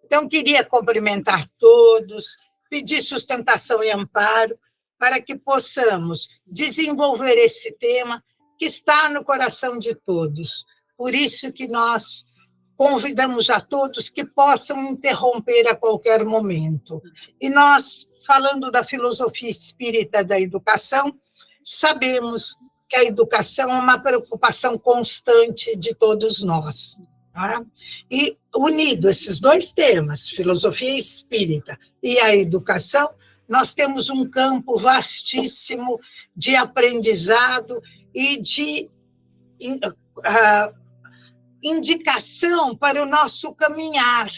Então, queria cumprimentar todos, pedir sustentação e amparo para que possamos desenvolver esse tema que está no coração de todos. Por isso que nós convidamos a todos que possam interromper a qualquer momento. E nós, falando da filosofia espírita da educação, sabemos que a educação é uma preocupação constante de todos nós. Tá? E, unido esses dois temas, filosofia espírita e a educação, nós temos um campo vastíssimo de aprendizado e de indicação para o nosso caminhar.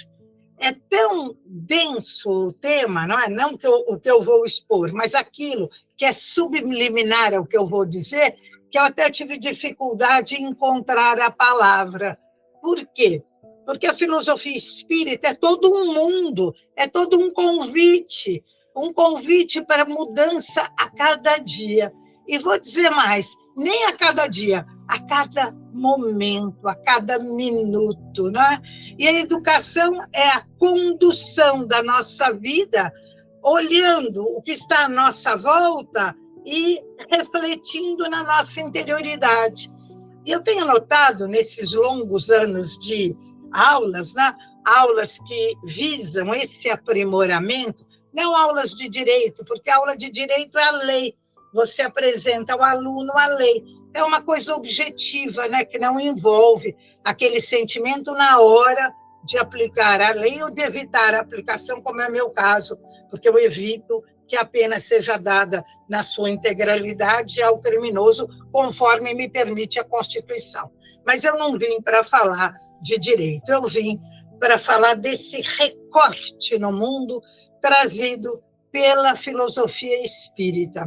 É tão denso o tema, não é? Não o que eu vou expor, mas aquilo que é subliminar ao que eu vou dizer, que eu até tive dificuldade em encontrar a palavra. Por quê? Porque a filosofia espírita é todo um mundo, é todo um convite para mudança a cada dia. E vou dizer mais, nem a cada dia, a cada momento, a cada minuto. Né? E a educação é a condução da nossa vida, olhando o que está à nossa volta e refletindo na nossa interioridade. E eu tenho notado, nesses longos anos de aulas, né? Aulas que visam esse aprimoramento, não aulas de direito, porque a aula de direito é a lei, você apresenta ao aluno a lei. É uma coisa objetiva, né? Que não envolve aquele sentimento na hora de aplicar a lei ou de evitar a aplicação, como é meu caso, porque eu evito que a pena seja dada na sua integralidade ao criminoso, conforme me permite a Constituição. Mas eu não vim para falar de direito, eu vim para falar desse recorte no mundo trazido pela filosofia espírita.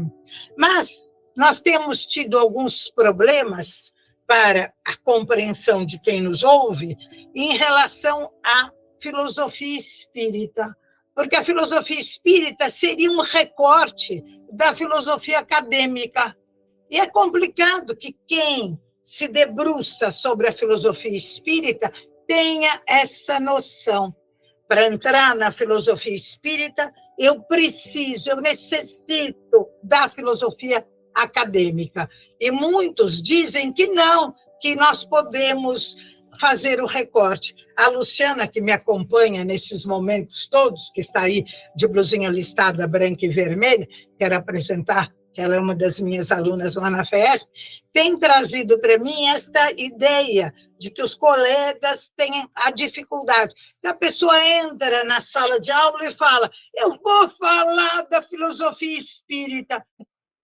Mas nós temos tido alguns problemas para a compreensão de quem nos ouve em relação à filosofia espírita, porque a filosofia espírita seria um recorte da filosofia acadêmica. E é complicado que quem se debruça sobre a filosofia espírita tenha essa noção. Para entrar na filosofia espírita, eu necessito da filosofia acadêmica. E muitos dizem que não, que nós podemos fazer o recorte. A Luciana, que me acompanha nesses momentos todos, que está aí de blusinha listada branca e vermelha, quero apresentar, que ela é uma das minhas alunas lá na FESP, tem trazido para mim esta ideia de que os colegas têm a dificuldade. A pessoa entra na sala de aula e fala, eu vou falar da filosofia espírita.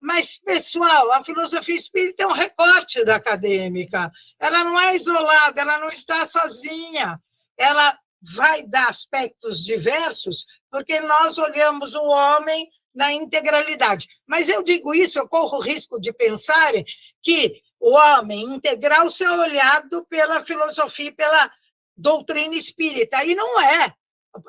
Mas, pessoal, a filosofia espírita é um recorte da acadêmica. Ela não é isolada, ela não está sozinha. Ela vai dar aspectos diversos, porque nós olhamos o homem na integralidade. Mas eu digo isso, eu corro o risco de pensarem que o homem integral é olhado pela filosofia, pela doutrina espírita. E não é.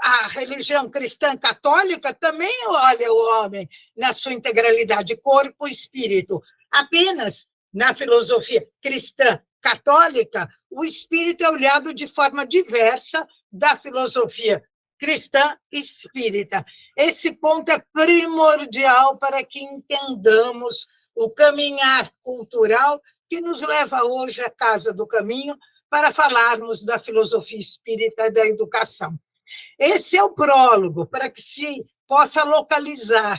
A religião cristã católica também olha o homem na sua integralidade, corpo e espírito. Apenas na filosofia cristã católica, o espírito é olhado de forma diversa da filosofia cristã espírita. Esse ponto é primordial para que entendamos o caminhar cultural que nos leva hoje à Casa do Caminho para falarmos da filosofia espírita e da educação. Esse é o prólogo, para que se possa localizar,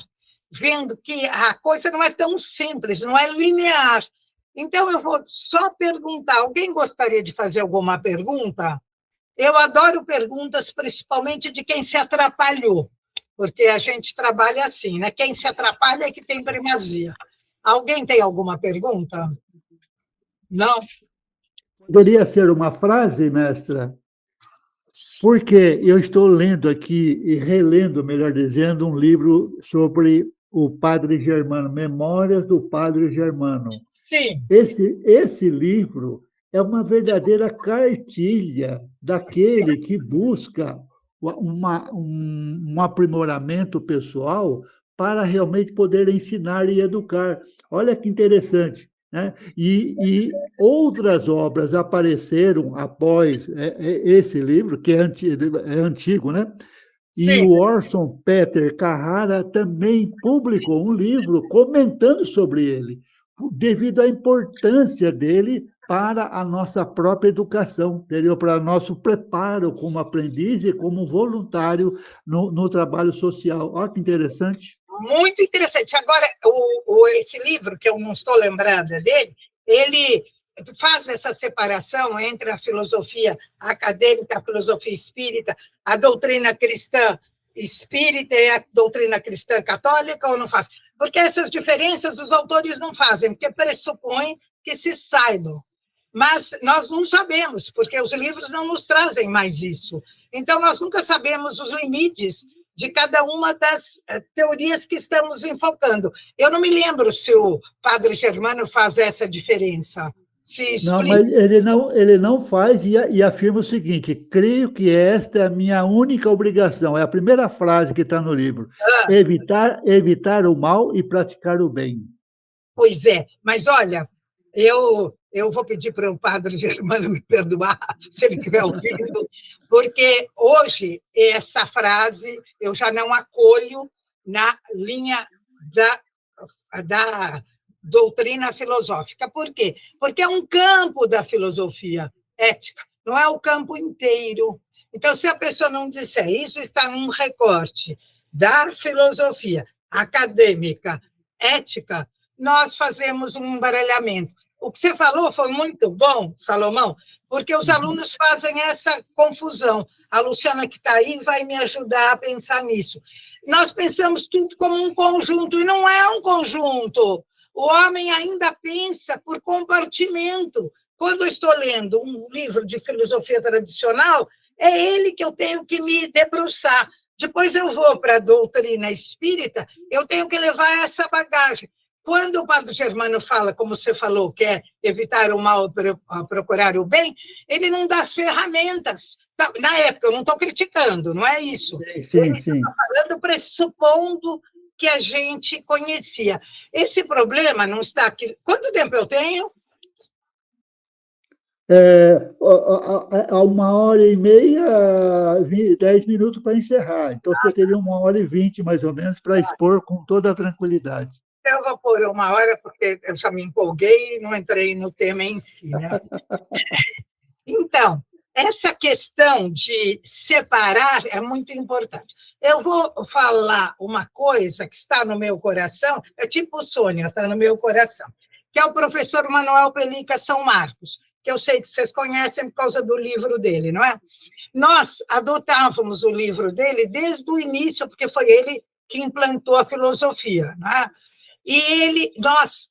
vendo que a coisa não é tão simples, não é linear. Então, eu vou só perguntar, alguém gostaria de fazer alguma pergunta? Eu adoro perguntas, principalmente de quem se atrapalhou, porque a gente trabalha assim, né? Quem se atrapalha é que tem primazia. Alguém tem alguma pergunta? Não? Poderia ser uma frase, mestra? Porque eu estou lendo aqui, e relendo, melhor dizendo, um livro sobre o Padre Germano, Memórias do Padre Germano. Sim. Esse livro é uma verdadeira cartilha daquele que busca um aprimoramento pessoal para realmente poder ensinar e educar. Olha que interessante. né? E outras obras apareceram após esse livro, que é antigo, né? E Sim. o Orson Peter Carrara também publicou um livro comentando sobre ele, devido à importância dele para a nossa própria educação, entendeu? Para nosso preparo como aprendiz e como voluntário no trabalho social. Olha que interessante. Muito interessante. Agora, esse livro, que eu não estou lembrada dele, ele faz essa separação entre a filosofia acadêmica, a filosofia espírita, a doutrina cristã espírita e a doutrina cristã católica, ou não faz? Porque essas diferenças os autores não fazem, porque pressupõem que se saibam. Mas nós não sabemos, porque os livros não nos trazem mais isso. Então, nós nunca sabemos os limites de cada uma das teorias que estamos enfocando. Eu não me lembro se o padre Germano faz essa diferença. Se Não, mas explica. ele não faz e afirma o seguinte: creio que esta é a minha única obrigação. É a primeira frase que está no livro. Evitar o mal e praticar o bem. Pois é, mas olha, eu vou pedir para o padre Germano me perdoar, se ele estiver ouvindo, porque hoje essa frase eu já não acolho na linha da doutrina filosófica. Por quê? Porque é um campo da filosofia ética, não é o campo inteiro. Então, se a pessoa não disser isso está num recorte da filosofia acadêmica, ética, nós fazemos um embaralhamento. O que você falou foi muito bom, Salomão, porque os alunos fazem essa confusão. A Luciana, que está aí, vai me ajudar a pensar nisso. Nós pensamos tudo como um conjunto, e não é um conjunto. O homem ainda pensa por compartimento. Quando eu estou lendo um livro de filosofia tradicional, é ele que eu tenho que me debruçar. Depois eu vou para a doutrina espírita, eu tenho que levar essa bagagem. Quando o padre Germano fala, como você falou, que é evitar o mal, procurar o bem, ele não dá as ferramentas. Na época, eu não estou criticando, não é isso. Sim, Ele sim. está falando, pressupondo que a gente conhecia. Esse problema não está aqui. Quanto tempo eu tenho? Há 1h30, 10 minutos para encerrar. Então, você teria 1h20, mais ou menos, para expor com toda a tranquilidade. Eu vou pôr 1 hora, porque eu já me empolguei e não entrei no tema em si, né? Então, essa questão de separar é muito importante. Eu vou falar uma coisa que está no meu coração, é tipo Sônia, está no meu coração, que é o professor Manuel Pelica São Marcos, que eu sei que vocês conhecem por causa do livro dele, não é? Nós adotávamos o livro dele desde o início, porque foi ele que implantou a filosofia, não é? E nós,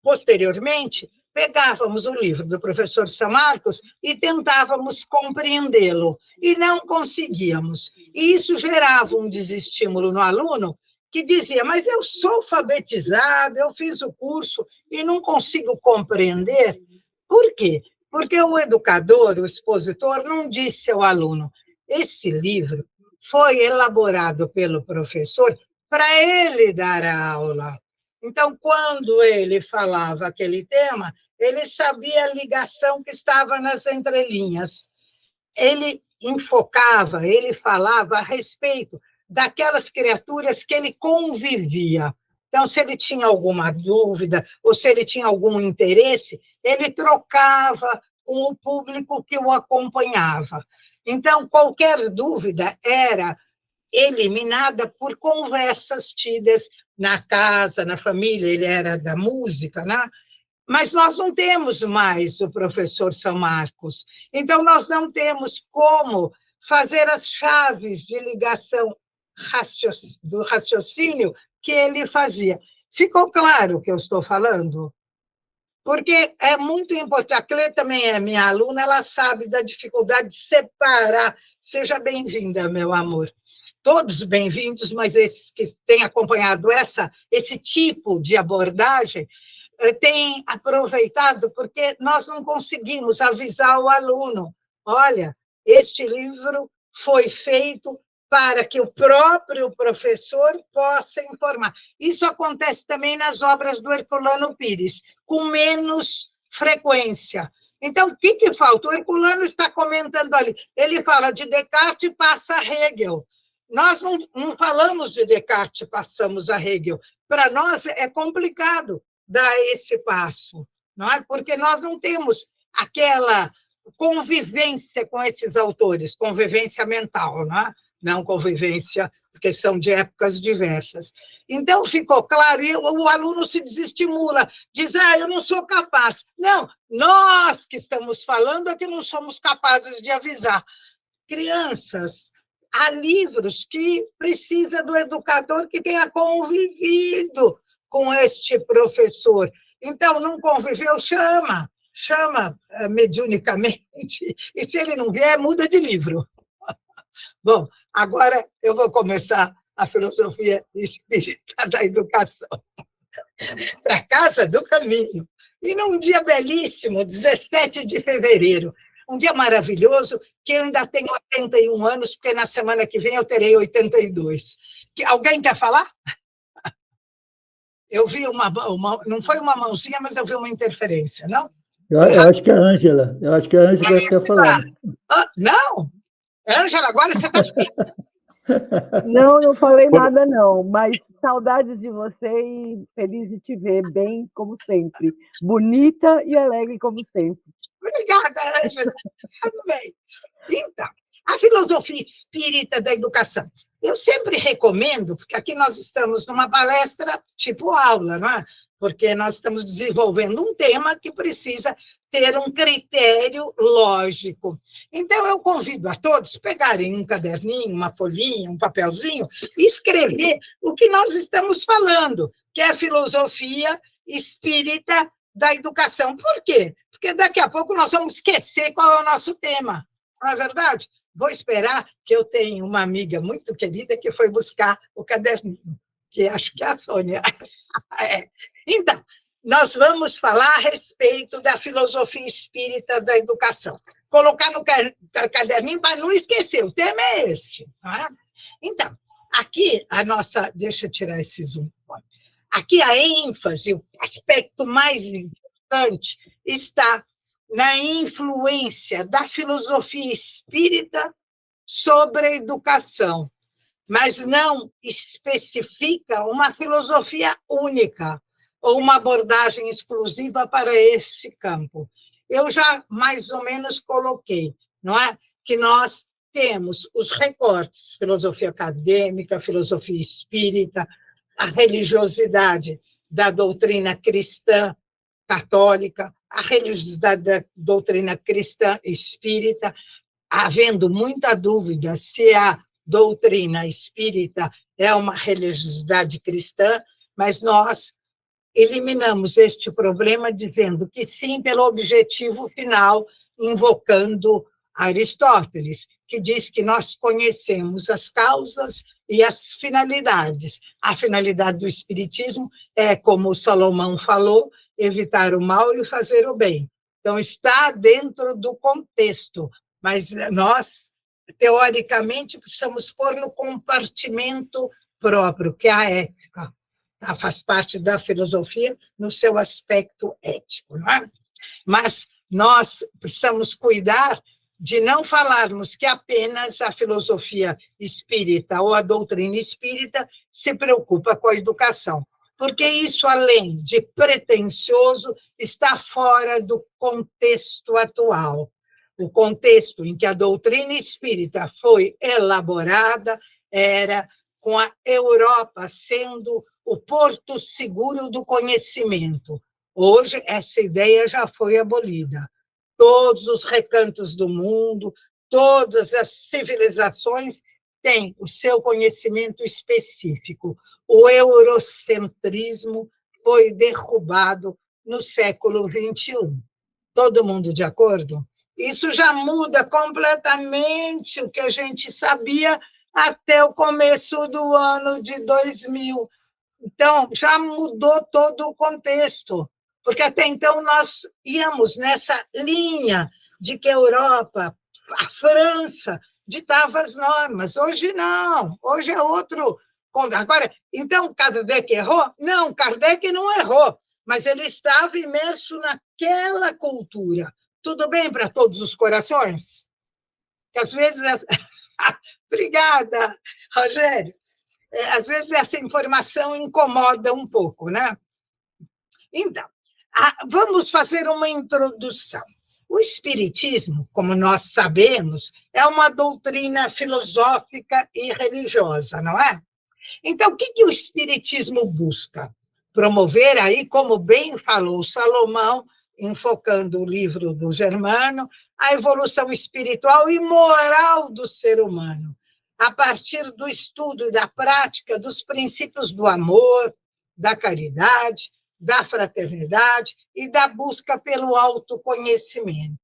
posteriormente, pegávamos o livro do professor São Marcos e tentávamos compreendê-lo, e não conseguíamos. E isso gerava um desestímulo no aluno, que dizia, mas eu sou alfabetizado, eu fiz o curso e não consigo compreender. Por quê? Porque o educador, o expositor, não disse ao aluno, esse livro foi elaborado pelo professor para ele dar a aula. Então, quando ele falava aquele tema, ele sabia a ligação que estava nas entrelinhas. Ele enfocava, ele falava a respeito daquelas criaturas que ele convivia. Então, se ele tinha alguma dúvida ou se ele tinha algum interesse, ele trocava com o público que o acompanhava. Então, qualquer dúvida era eliminada por conversas tidas na casa, na família, ele era da música, né? Mas nós não temos mais o professor São Marcos, então nós não temos como fazer as chaves de ligação do raciocínio que ele fazia. Ficou claro o que eu estou falando? Porque é muito importante. A Clê também é minha aluna, ela sabe da dificuldade de separar. Seja bem-vinda, meu amor. Todos bem-vindos, mas esses que têm acompanhado esse tipo de abordagem têm aproveitado, porque nós não conseguimos avisar o aluno. Olha, este livro foi feito para que o próprio professor possa informar. Isso acontece também nas obras do Herculano Pires, com menos frequência. Então, o que falta? O Herculano está comentando ali. Ele fala de Descartes e passa a Hegel. Nós não falamos de Descartes e passamos a Hegel. Para nós é complicado dar esse passo, não é? Porque nós não temos aquela convivência com esses autores, convivência mental, não convivência, porque são de épocas diversas. Então, ficou claro, e o aluno se desestimula, diz, eu não sou capaz. Não, nós que estamos falando é que não somos capazes de avisar. Crianças, há livros que precisa do educador que tenha convivido com este professor. Então, não conviveu, chama mediunicamente, e se ele não vier, muda de livro. Bom, agora eu vou começar a filosofia espírita da educação. Para a Casa do Caminho. E num dia belíssimo, 17 de fevereiro, um dia maravilhoso, que eu ainda tenho 81 anos, porque na semana que vem eu terei 82. Alguém quer falar? Eu vi não foi uma mãozinha, mas eu vi uma interferência, não? Eu acho que é a Ângela. Eu acho que é a Ângela que quer falar. Não? Ângela, agora você está... Não falei nada, não. Mas saudades de você e feliz de te ver bem, como sempre. Bonita e alegre, como sempre. Obrigada, Ângela. Tudo bem. Então, a filosofia espírita da educação. Eu sempre recomendo, porque aqui nós estamos numa palestra tipo aula, não é? Porque nós estamos desenvolvendo um tema que precisa ter um critério lógico. Então, eu convido a todos a pegarem um caderninho, uma folhinha, um papelzinho, e escrever o que nós estamos falando, que é a filosofia espírita da educação. Por quê? Porque daqui a pouco nós vamos esquecer qual é o nosso tema, não é verdade? Vou esperar, que eu tenho uma amiga muito querida que foi buscar o caderninho, que acho que é a Sônia. Então, nós vamos falar a respeito da filosofia espírita da educação. Colocar no caderninho para não esquecer, o tema é esse. Não é? Então, aqui a nossa... Deixa eu tirar esse zoom. Aqui a ênfase, o aspecto mais importante está na influência da filosofia espírita sobre a educação, mas não especifica uma filosofia única ou uma abordagem exclusiva para esse campo. Eu já mais ou menos coloquei, não é? Que nós temos os recortes, filosofia acadêmica, filosofia espírita, a religiosidade da doutrina cristã católica, a religiosidade da doutrina cristã espírita, havendo muita dúvida se a doutrina espírita é uma religiosidade cristã, mas nós eliminamos este problema dizendo que sim, pelo objetivo final, invocando Aristóteles, que diz que nós conhecemos as causas e as finalidades. A finalidade do espiritismo é, como Salomão falou, evitar o mal e fazer o bem. Então, está dentro do contexto, mas nós, teoricamente, precisamos pôr no compartimento próprio, que é a ética. Faz parte da filosofia no seu aspecto ético, não é? Mas nós precisamos cuidar de não falarmos que apenas a filosofia espírita ou a doutrina espírita se preocupa com a educação, porque isso, além de pretensioso, está fora do contexto atual. O contexto em que a doutrina espírita foi elaborada era com a Europa sendo o porto seguro do conhecimento. Hoje, essa ideia já foi abolida. Todos os recantos do mundo, todas as civilizações têm o seu conhecimento específico. O eurocentrismo foi derrubado no século XXI. Todo mundo de acordo? Isso já muda completamente o que a gente sabia até o começo do ano de 2000. Então, já mudou todo o contexto, porque até então nós íamos nessa linha de que a Europa, a França, ditava as normas. Hoje não, hoje é outro. Agora, então, Kardec errou? Não, Kardec não errou, mas ele estava imerso naquela cultura. Tudo bem para todos os corações? Que às vezes... Obrigada, Rogério. Às vezes essa informação incomoda um pouco, né? Então, vamos fazer uma introdução. O Espiritismo, como nós sabemos, é uma doutrina filosófica e religiosa, não é? Então, o que o Espiritismo busca? Promover aí, como bem falou Salomão, enfocando o livro do Germano, a evolução espiritual e moral do ser humano, a partir do estudo e da prática dos princípios do amor, da caridade, da fraternidade e da busca pelo autoconhecimento.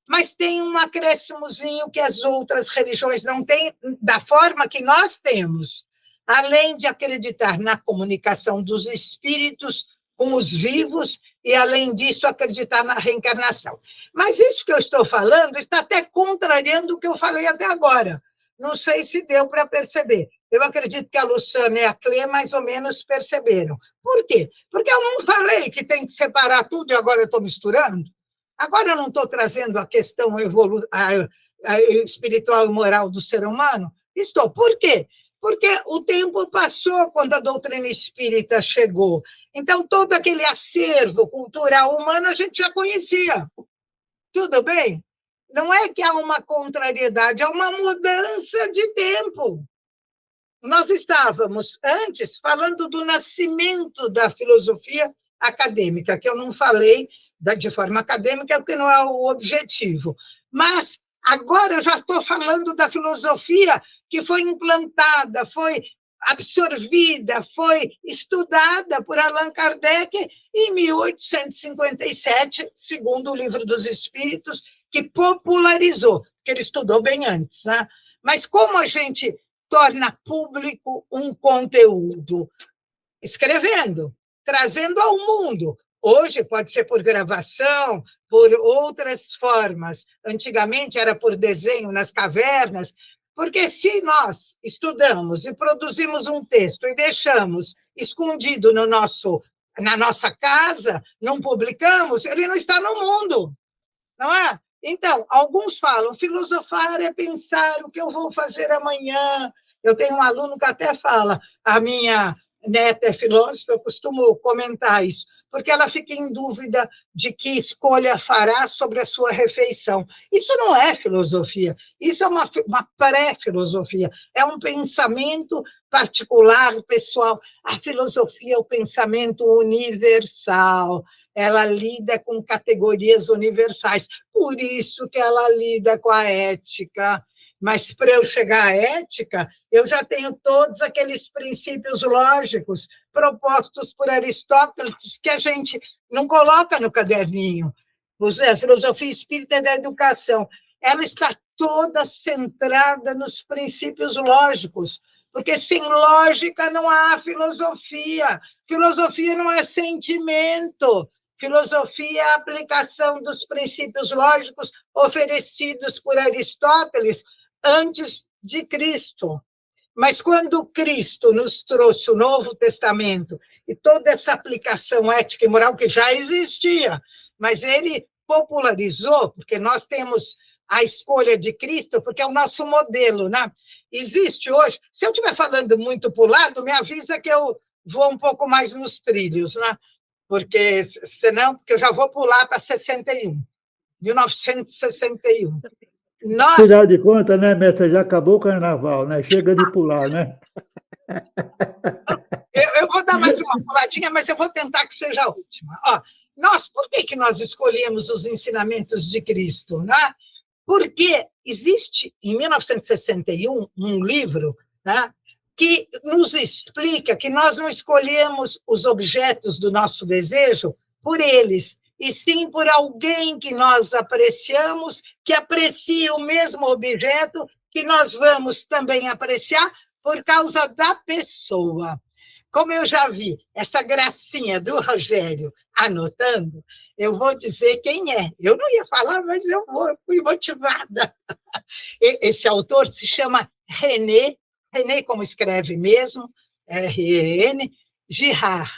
Mas tem um acréscimozinho que as outras religiões não têm, da forma que nós temos, além de acreditar na comunicação dos espíritos com os vivos e, além disso, acreditar na reencarnação. Mas isso que eu estou falando está até contrariando o que eu falei até agora. Não sei se deu para perceber. Eu acredito que a Luciana e a Clê mais ou menos perceberam. Por quê? Porque eu não falei que tem que separar tudo e agora eu estou misturando. Agora eu não estou trazendo a questão espiritual e moral do ser humano? Estou. Por quê? Porque o tempo passou quando a doutrina espírita chegou. Então, todo aquele acervo cultural humano a gente já conhecia. Tudo bem? Não é que há uma contrariedade, há uma mudança de tempo. Nós estávamos, antes, falando do nascimento da filosofia acadêmica, que eu não falei de forma acadêmica, porque não é o objetivo. Mas agora eu já estou falando da filosofia que foi implantada, foi absorvida, foi estudada por Allan Kardec em 1857, segundo o Livro dos Espíritos, que popularizou, porque ele estudou bem antes, né? Mas como a gente torna público um conteúdo? Escrevendo, trazendo ao mundo. Hoje pode ser por gravação, por outras formas. Antigamente era por desenho nas cavernas, porque se nós estudamos e produzimos um texto e deixamos escondido na nossa casa, não publicamos, ele não está no mundo, não é? Então, alguns falam, filosofar é pensar o que eu vou fazer amanhã. Eu tenho um aluno que até fala, a minha neta é filósofa, eu costumo comentar isso, porque ela fica em dúvida de que escolha fará sobre a sua refeição. Isso não é filosofia, isso é uma pré-filosofia, é um pensamento particular, pessoal. A filosofia é o pensamento universal, ela lida com categorias universais, por isso que ela lida com a ética. Mas, para eu chegar à ética, eu já tenho todos aqueles princípios lógicos propostos por Aristóteles, que a gente não coloca no caderninho. A filosofia espírita da educação, ela está toda centrada nos princípios lógicos, porque sem lógica não há filosofia. Filosofia não é sentimento. Filosofia é a aplicação dos princípios lógicos oferecidos por Aristóteles antes de Cristo. Mas quando Cristo nos trouxe o Novo Testamento e toda essa aplicação ética e moral que já existia, mas ele popularizou, porque nós temos a escolha de Cristo, porque é o nosso modelo, né? Existe hoje, se eu estiver falando muito para o lado, me avisa que eu vou um pouco mais nos trilhos, né? Porque senão, porque eu já vou pular para 1961. Nossa. Afinal de contas, né, mestre, já acabou o carnaval, né? Chega de pular, né? Eu vou dar mais uma puladinha, mas eu vou tentar que seja a última. Ó, por que nós escolhemos os ensinamentos de Cristo? Né? Porque existe, em 1961, um livro, né, que nos explica que nós não escolhemos os objetos do nosso desejo por eles, e sim por alguém que nós apreciamos, que aprecia o mesmo objeto, que nós vamos também apreciar por causa da pessoa. Como eu já vi essa gracinha do Rogério anotando, eu vou dizer quem é. Eu não ia falar, mas eu fui motivada. Esse autor se chama René como escreve mesmo, R-E-N, Girard.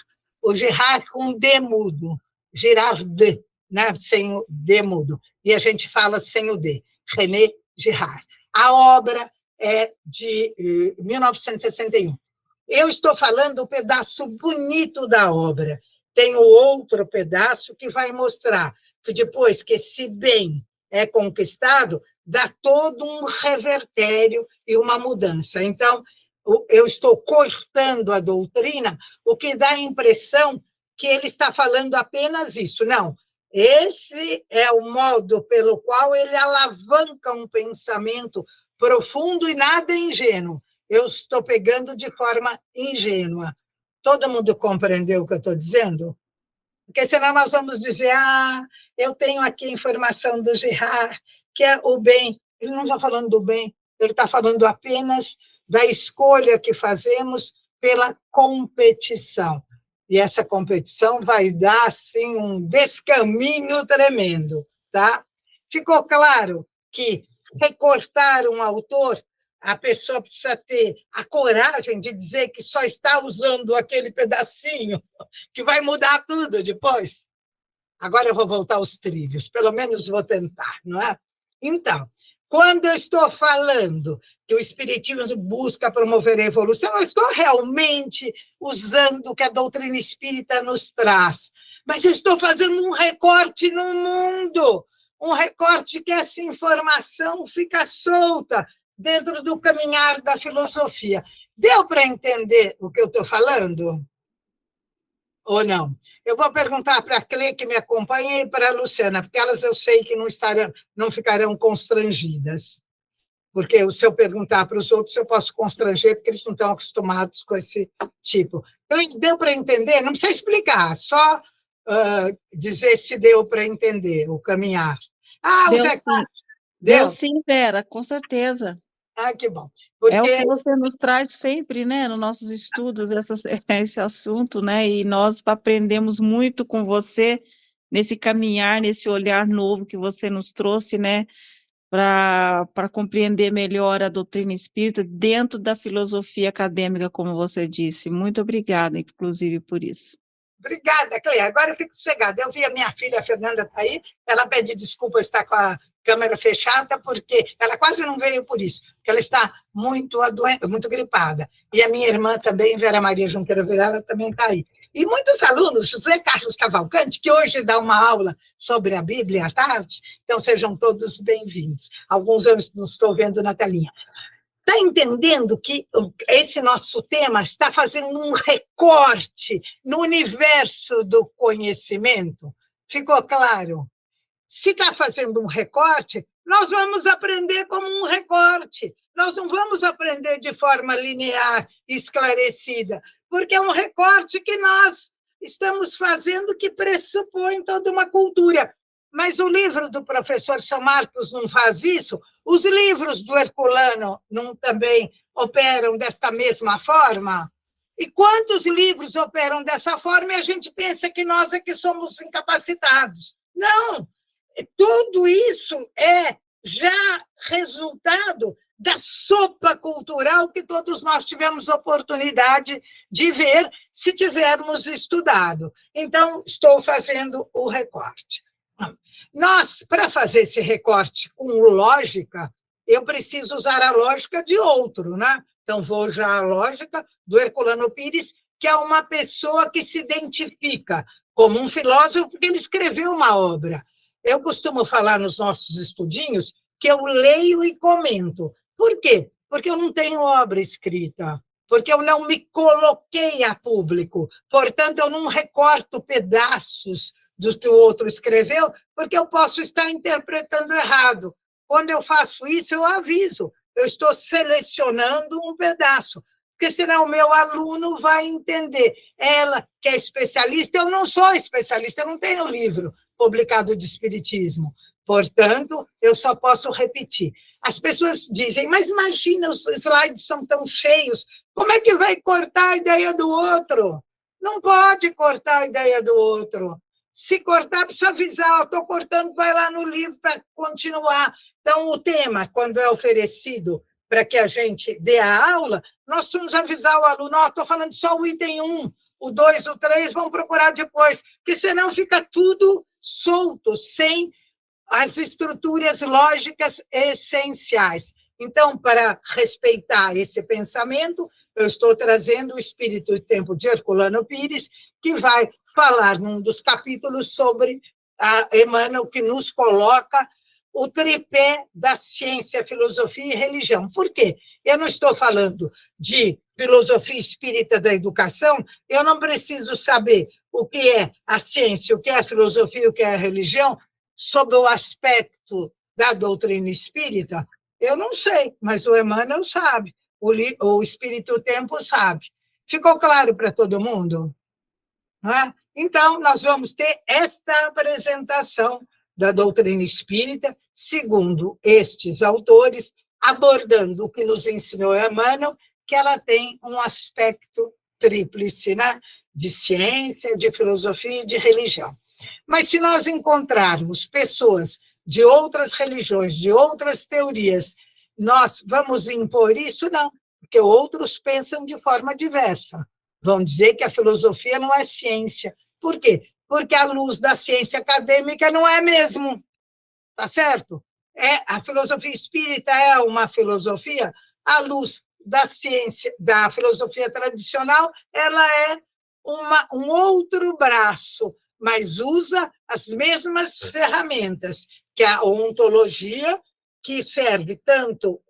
O Girard com D mudo, Girard, né? Sem o D mudo. E a gente fala sem o D. René Girard. A obra é de 1961. Eu estou falando do pedaço bonito da obra. Tem o outro pedaço que vai mostrar que depois que esse bem é conquistado, dá todo um revertério e uma mudança. Então, eu estou cortando a doutrina, o que dá a impressão que ele está falando apenas isso. Não, esse é o modo pelo qual ele alavanca um pensamento profundo e nada ingênuo. Eu estou pegando de forma ingênua. Todo mundo compreendeu o que eu estou dizendo? Porque senão nós vamos dizer, eu tenho aqui a informação do Girard, que é o bem. Ele não está falando do bem, ele está falando apenas da escolha que fazemos pela competição. E essa competição vai dar, assim, um descaminho tremendo. Tá? Ficou claro que recortar um autor, a pessoa precisa ter a coragem de dizer que só está usando aquele pedacinho, que vai mudar tudo depois. Agora eu vou voltar aos trilhos, pelo menos vou tentar, não é? Então, quando eu estou falando que o Espiritismo busca promover a evolução, eu estou realmente usando o que a doutrina espírita nos traz. Mas eu estou fazendo um recorte no mundo, um recorte que essa informação fica solta dentro do caminhar da filosofia. Deu para entender o que eu estou falando? Ou não? Eu vou perguntar para a Clê, que me acompanha, e para a Luciana, porque elas eu sei que não ficarão constrangidas. Porque se eu perguntar para os outros, eu posso constranger, porque eles não estão acostumados com esse tipo. Deu para entender? Não precisa explicar, só dizer se deu para entender o caminhar. Deu sim. Deu sim, Vera, com certeza. Que bom. Porque... É o que você nos traz sempre, né, nos nossos estudos, esse assunto, né, e nós aprendemos muito com você nesse caminhar, nesse olhar novo que você nos trouxe, né, para compreender melhor a doutrina espírita dentro da filosofia acadêmica, como você disse. Muito obrigada, inclusive, por isso. Obrigada, Cleia. Agora eu fico sossegada. Eu vi a minha filha, a Fernanda, está aí, ela pede desculpa estar com a câmera fechada, porque ela quase não veio por isso, porque ela está muito gripada. E a minha irmã também, Vera Maria Junqueira Vilela, também está aí. E muitos alunos, José Carlos Cavalcante, que hoje dá uma aula sobre a Bíblia à tarde, então sejam todos bem-vindos. Alguns eu não estou vendo na telinha. Está entendendo que esse nosso tema está fazendo um recorte no universo do conhecimento? Ficou claro? Se está fazendo um recorte, nós vamos aprender como um recorte. Nós não vamos aprender de forma linear, esclarecida, porque é um recorte que nós estamos fazendo que pressupõe toda uma cultura. Mas o livro do professor São Marcos não faz isso? Os livros do Herculano não também operam desta mesma forma? E quantos livros operam dessa forma e a gente pensa que nós é que somos incapacitados? Não! Tudo isso é já resultado da sopa cultural que todos nós tivemos oportunidade de ver se tivermos estudado. Então, estou fazendo o recorte. Nós, para fazer esse recorte com lógica, eu preciso usar a lógica de outro, né? Então, vou usar a lógica do Herculano Pires, que é uma pessoa que se identifica como um filósofo, porque ele escreveu uma obra. Eu costumo falar nos nossos estudinhos que eu leio e comento. Por quê? Porque eu não tenho obra escrita, porque eu não me coloquei a público, portanto, eu não recorto pedaços do que o outro escreveu, porque eu posso estar interpretando errado. Quando eu faço isso, eu aviso, eu estou selecionando um pedaço, porque senão o meu aluno vai entender. Ela, que é especialista, eu não sou especialista, eu não tenho livro publicado de espiritismo. Portanto, eu só posso repetir. As pessoas dizem, mas imagina, os slides são tão cheios, como é que vai cortar a ideia do outro? Não pode cortar a ideia do outro. Se cortar, precisa avisar, estou cortando, vai lá no livro para continuar. Então, o tema, quando é oferecido para que a gente dê a aula, nós vamos avisar o aluno, estou falando só o item 1, o 2, o 3, vão procurar depois, porque senão fica tudo solto, sem as estruturas lógicas essenciais. Então, para respeitar esse pensamento, eu estou trazendo o Espírito e Tempo de Herculano Pires, que vai falar num dos capítulos sobre Emmanuel, que nos coloca o tripé da ciência, filosofia e religião. Por quê? Eu não estou falando de filosofia espírita da educação, eu não preciso saber o que é a ciência, o que é a filosofia, o que é a religião, sob o aspecto da doutrina espírita. Eu não sei, mas o Emmanuel sabe, o Espírito Tempo sabe. Ficou claro para todo mundo? Não é? Então, nós vamos ter esta apresentação da doutrina espírita, segundo estes autores, abordando o que nos ensinou Emmanuel, que ela tem um aspecto tríplice, né? De ciência, de filosofia e de religião. Mas se nós encontrarmos pessoas de outras religiões, de outras teorias, nós vamos impor isso? Não, porque outros pensam de forma diversa. Vão dizer que a filosofia não é ciência. Por quê? Porque a luz da ciência acadêmica não é mesmo. Tá certo? A filosofia espírita é uma filosofia, à luz da ciência, da filosofia tradicional, ela é um outro braço, mas usa as mesmas ferramentas, que a ontologia, que serve tanto,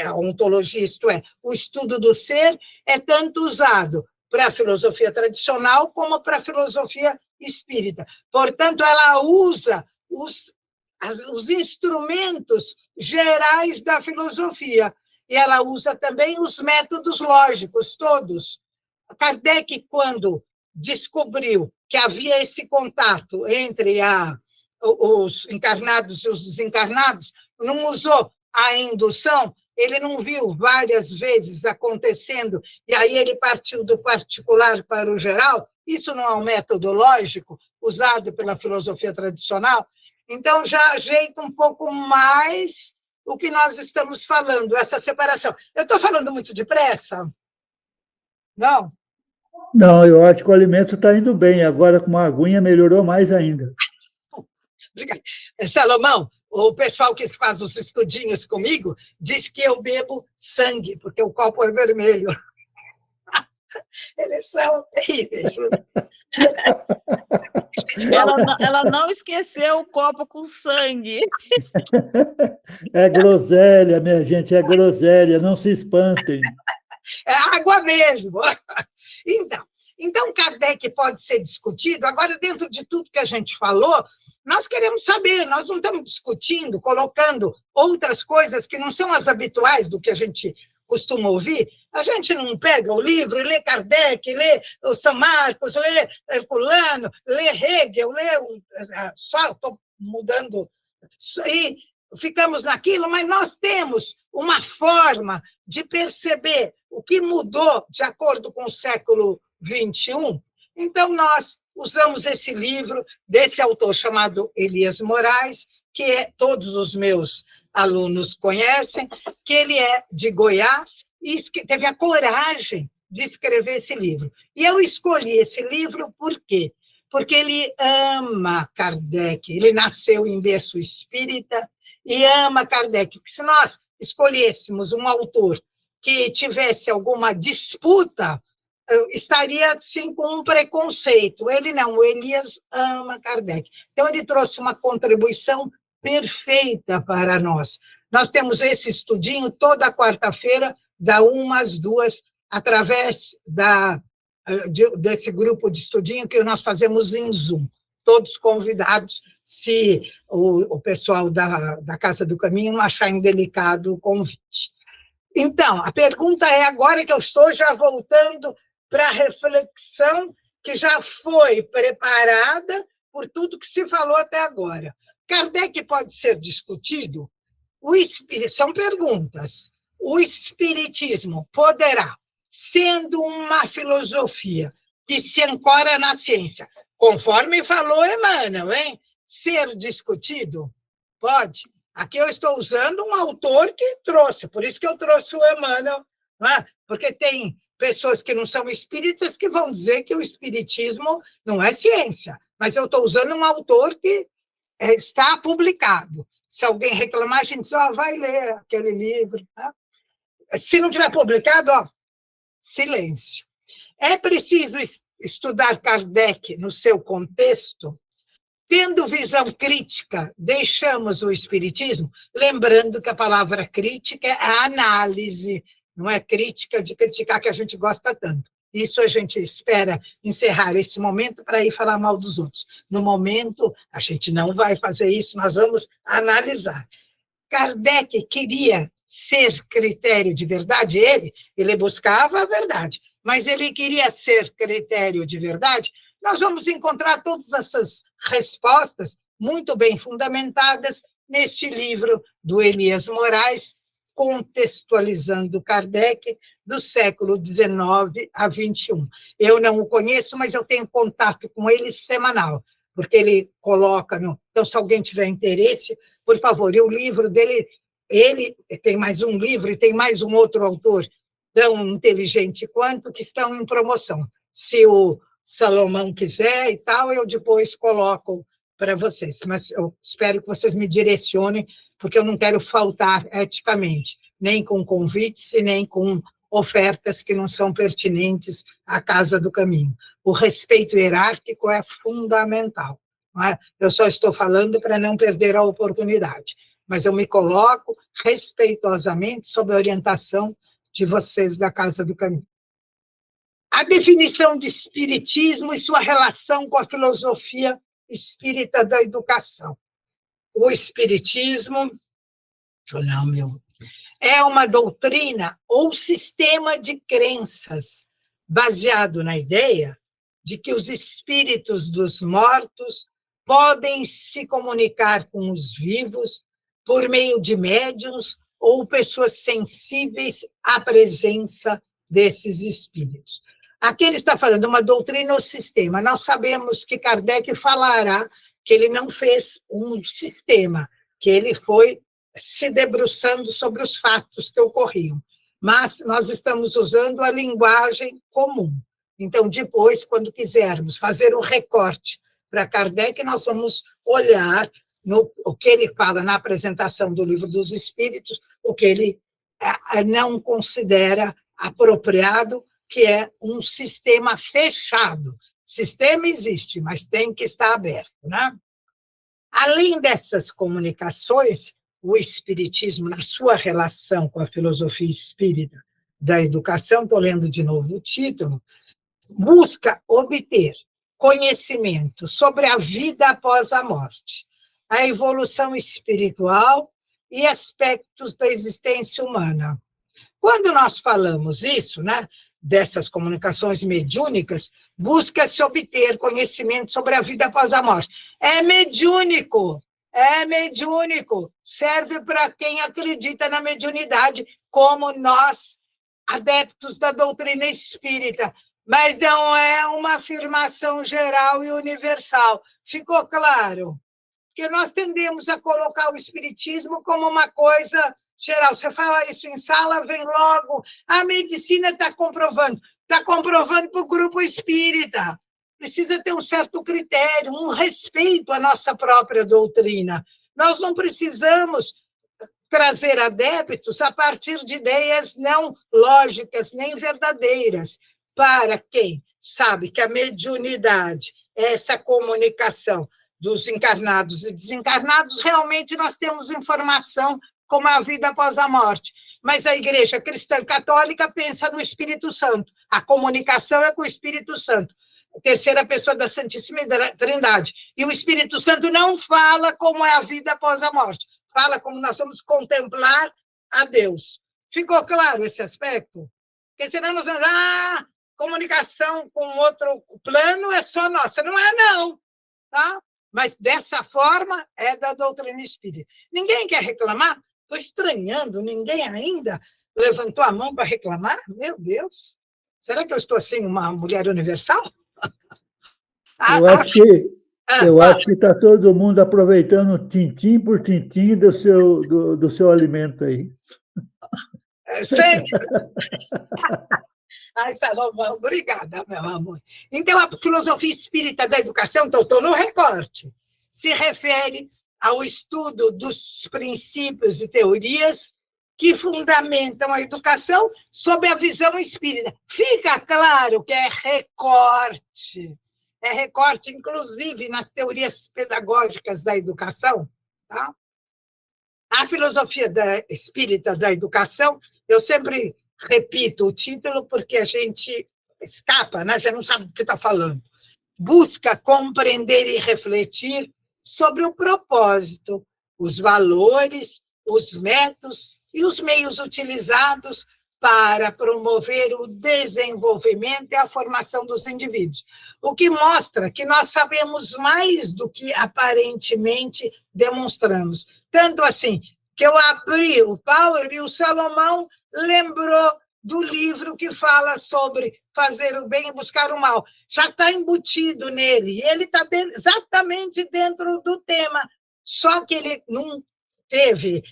a ontologia, isto é, o estudo do ser, é tanto usado para a filosofia tradicional como para a filosofia espírita. Portanto, ela usa os instrumentos gerais da filosofia, e ela usa também os métodos lógicos, todos. Kardec, quando descobriu que havia esse contato entre os encarnados e os desencarnados, não usou a indução, ele não viu várias vezes acontecendo, e aí ele partiu do particular para o geral. Isso não é um método lógico usado pela filosofia tradicional? Então, já ajeita um pouco mais o que nós estamos falando, essa separação. Eu estou falando muito depressa? Não? Não, eu acho que o alimento está indo bem. Agora, com uma aguinha, melhorou mais ainda. Obrigada. Salomão, o pessoal que faz os estudinhos comigo diz que eu bebo sangue, porque o copo é vermelho. Eles são terríveis. Ela não esqueceu o copo com sangue. É groselha, minha gente, é groselha, não se espantem. É água mesmo. Então, Kardec pode ser discutido. Agora, dentro de tudo que a gente falou, nós queremos saber, nós não estamos discutindo, colocando outras coisas que não são as habituais do que a gente costuma ouvir. A gente não pega o livro, lê Kardec, lê o São Marcos, lê Herculano, lê Hegel, só estou mudando, e ficamos naquilo, mas nós temos uma forma de perceber o que mudou de acordo com o século XXI. Então, nós usamos esse livro desse autor chamado Elias Moraes, que todos os meus alunos conhecem, que ele é de Goiás e teve a coragem de escrever esse livro. E eu escolhi esse livro por quê? Porque ele ama Kardec, ele nasceu em berço espírita e ama Kardec. Porque se nós escolhêssemos um autor que tivesse alguma disputa, estaria, sim, com um preconceito. Ele não, o Elias ama Kardec. Então, ele trouxe uma contribuição perfeita para nós. Nós temos esse estudinho toda quarta-feira, da 1 às 2, através desse grupo de estudinho que nós fazemos em Zoom. Todos convidados, se o pessoal da Casa do Caminho não achar indelicado o convite. Então, a pergunta é, agora que eu estou já voltando para a reflexão que já foi preparada por tudo que se falou até agora. Kardec pode ser discutido? São perguntas. O espiritismo poderá, sendo uma filosofia que se ancora na ciência, conforme falou Emmanuel, hein? Ser discutido? Pode. Aqui eu estou usando um autor que trouxe, por isso que eu trouxe o Emmanuel, não é? Porque tem pessoas que não são espíritas que vão dizer que o espiritismo não é ciência, mas eu estou usando um autor que está publicado. Se alguém reclamar, a gente diz, vai ler aquele livro. Tá? Se não tiver publicado, silêncio. É preciso estudar Kardec no seu contexto. Tendo visão crítica, deixamos o espiritismo, lembrando que a palavra crítica é a análise, não é crítica de criticar que a gente gosta tanto. Isso a gente espera encerrar esse momento para ir falar mal dos outros. No momento, a gente não vai fazer isso, nós vamos analisar. Kardec queria ser critério de verdade, ele buscava a verdade, mas ele queria ser critério de verdade. Nós vamos encontrar todas essas respostas muito bem fundamentadas neste livro do Elias Moraes, Contextualizando Kardec, do século XIX a XXI. Eu não o conheço, mas eu tenho contato com ele semanal, porque ele coloca... Então, se alguém tiver interesse, por favor, e o livro dele, ele tem mais um livro e tem mais um outro autor tão inteligente quanto, que estão em promoção. Se o Salomão quiser e tal, eu depois coloco para vocês, mas eu espero que vocês me direcionem, porque eu não quero faltar eticamente, nem com convites e nem com ofertas que não são pertinentes à Casa do Caminho. O respeito hierárquico é fundamental. Não é? Eu só estou falando para não perder a oportunidade, mas eu me coloco respeitosamente sob a orientação de vocês da Casa do Caminho. A definição de espiritismo e sua relação com a filosofia espírita da educação. O espiritismo é uma doutrina ou sistema de crenças baseado na ideia de que os espíritos dos mortos podem se comunicar com os vivos por meio de médiuns ou pessoas sensíveis à presença desses espíritos. Aqui ele está falando de uma doutrina ou sistema. Nós sabemos que Kardec falará que ele não fez um sistema, que ele foi se debruçando sobre os fatos que ocorriam. Mas nós estamos usando a linguagem comum. Então, depois, quando quisermos fazer um recorte para Kardec, nós vamos olhar o que ele fala na apresentação do Livro dos Espíritos, o que ele não considera apropriado, que é um sistema fechado. Sistema existe, mas tem que estar aberto, né? Além dessas comunicações, o espiritismo, na sua relação com a filosofia espírita da educação, estou lendo de novo o título, busca obter conhecimento sobre a vida após a morte, a evolução espiritual e aspectos da existência humana. Quando nós falamos isso, né, dessas comunicações mediúnicas, busca-se obter conhecimento sobre a vida após a morte. É mediúnico, serve para quem acredita na mediunidade, como nós, adeptos da doutrina espírita, mas não é uma afirmação geral e universal. Ficou claro? Porque nós tendemos a colocar o espiritismo como uma coisa geral. Você fala isso em sala, vem logo, a medicina está comprovando para o grupo espírita. Precisa ter um certo critério, um respeito à nossa própria doutrina. Nós não precisamos trazer adeptos a partir de ideias não lógicas, nem verdadeiras. Para quem sabe que a mediunidade é essa comunicação dos encarnados e desencarnados, realmente nós temos informação como a vida após a morte. Mas a Igreja Cristã Católica pensa no Espírito Santo. A comunicação é com o Espírito Santo, a terceira pessoa da Santíssima Trindade. E o Espírito Santo não fala como é a vida após a morte, fala como nós vamos contemplar a Deus. Ficou claro esse aspecto? Porque senão nós vamos comunicação com outro plano é só nossa. Não é, não. Tá? mas dessa forma é da doutrina espírita. Ninguém quer reclamar? Estou estranhando, ninguém ainda levantou a mão para reclamar? Meu Deus! Será que eu estou assim, uma mulher universal? Eu acho que está todo mundo aproveitando tintim por tintim do seu alimento aí. Sempre. Ai, Salomão, obrigada, meu amor. Então, a filosofia espírita da educação, então, estou no recorte, se refere ao estudo dos princípios e teorias que fundamentam a educação sob a visão espírita. Fica claro que é recorte, inclusive, nas teorias pedagógicas da educação. Tá? A filosofia espírita da educação, eu sempre repito o título porque a gente escapa, né? Já não sabe do que está falando. Busca compreender e refletir sobre o propósito, os valores, os métodos e os meios utilizados para promover o desenvolvimento e a formação dos indivíduos. O que mostra que nós sabemos mais do que aparentemente demonstramos. Tanto assim, que eu abri o Power e o Salomão lembrou do livro que fala sobre fazer o bem e buscar o mal. Já está embutido nele, e ele está exatamente dentro do tema, só que ele não teve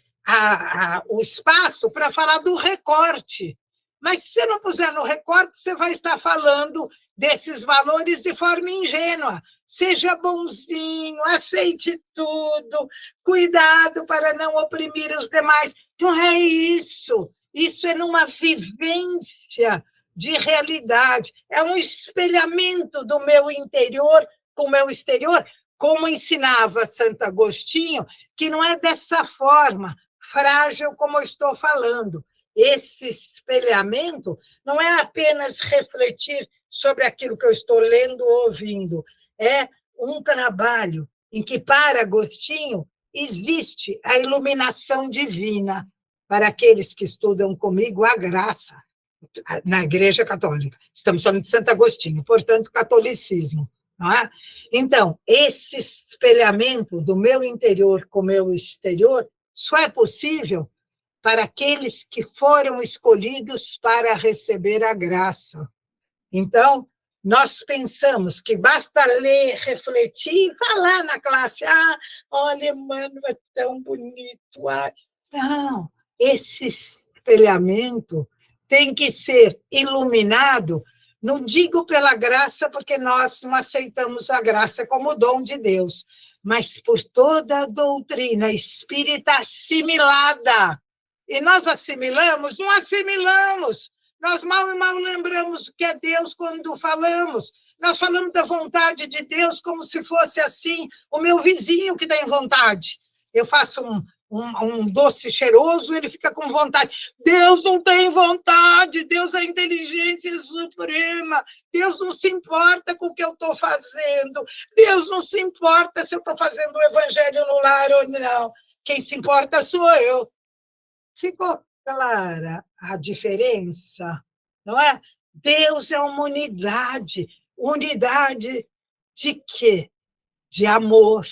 o espaço para falar do recorte. Mas se você não puser no recorte, você vai estar falando desses valores de forma ingênua. Seja bonzinho, aceite tudo, cuidado para não oprimir os demais. Não é isso. Isso é numa vivência de realidade. É um espelhamento do meu interior com o meu exterior, como ensinava Santo Agostinho, que não é dessa forma frágil como eu estou falando. Esse espelhamento não é apenas refletir sobre aquilo que eu estou lendo ou ouvindo, é um trabalho em que, para Agostinho, existe a iluminação divina. Para aqueles que estudam comigo, a graça, na Igreja Católica. Estamos falando de Santo Agostinho, portanto, catolicismo. Não é? Então, esse espelhamento do meu interior com o meu exterior só é possível para aqueles que foram escolhidos para receber a graça. Então, nós pensamos que basta ler, refletir e falar na classe. Olha, mano, é tão bonito. Não, esse espelhamento tem que ser iluminado, não digo pela graça, porque nós não aceitamos a graça como dom de Deus, mas por toda a doutrina espírita assimilada. E nós assimilamos? Não assimilamos. Nós mal e mal lembramos o que é Deus quando falamos. Nós falamos da vontade de Deus como se fosse assim, o meu vizinho que tem vontade. Eu faço um doce cheiroso, ele fica com vontade. Deus não tem vontade, Deus é inteligência suprema, Deus não se importa com o que eu estou fazendo, Deus não se importa se eu estou fazendo o evangelho no lar ou não. Quem se importa sou eu. Ficou clara a diferença, não é? Deus é uma unidade. Unidade de quê? De amor.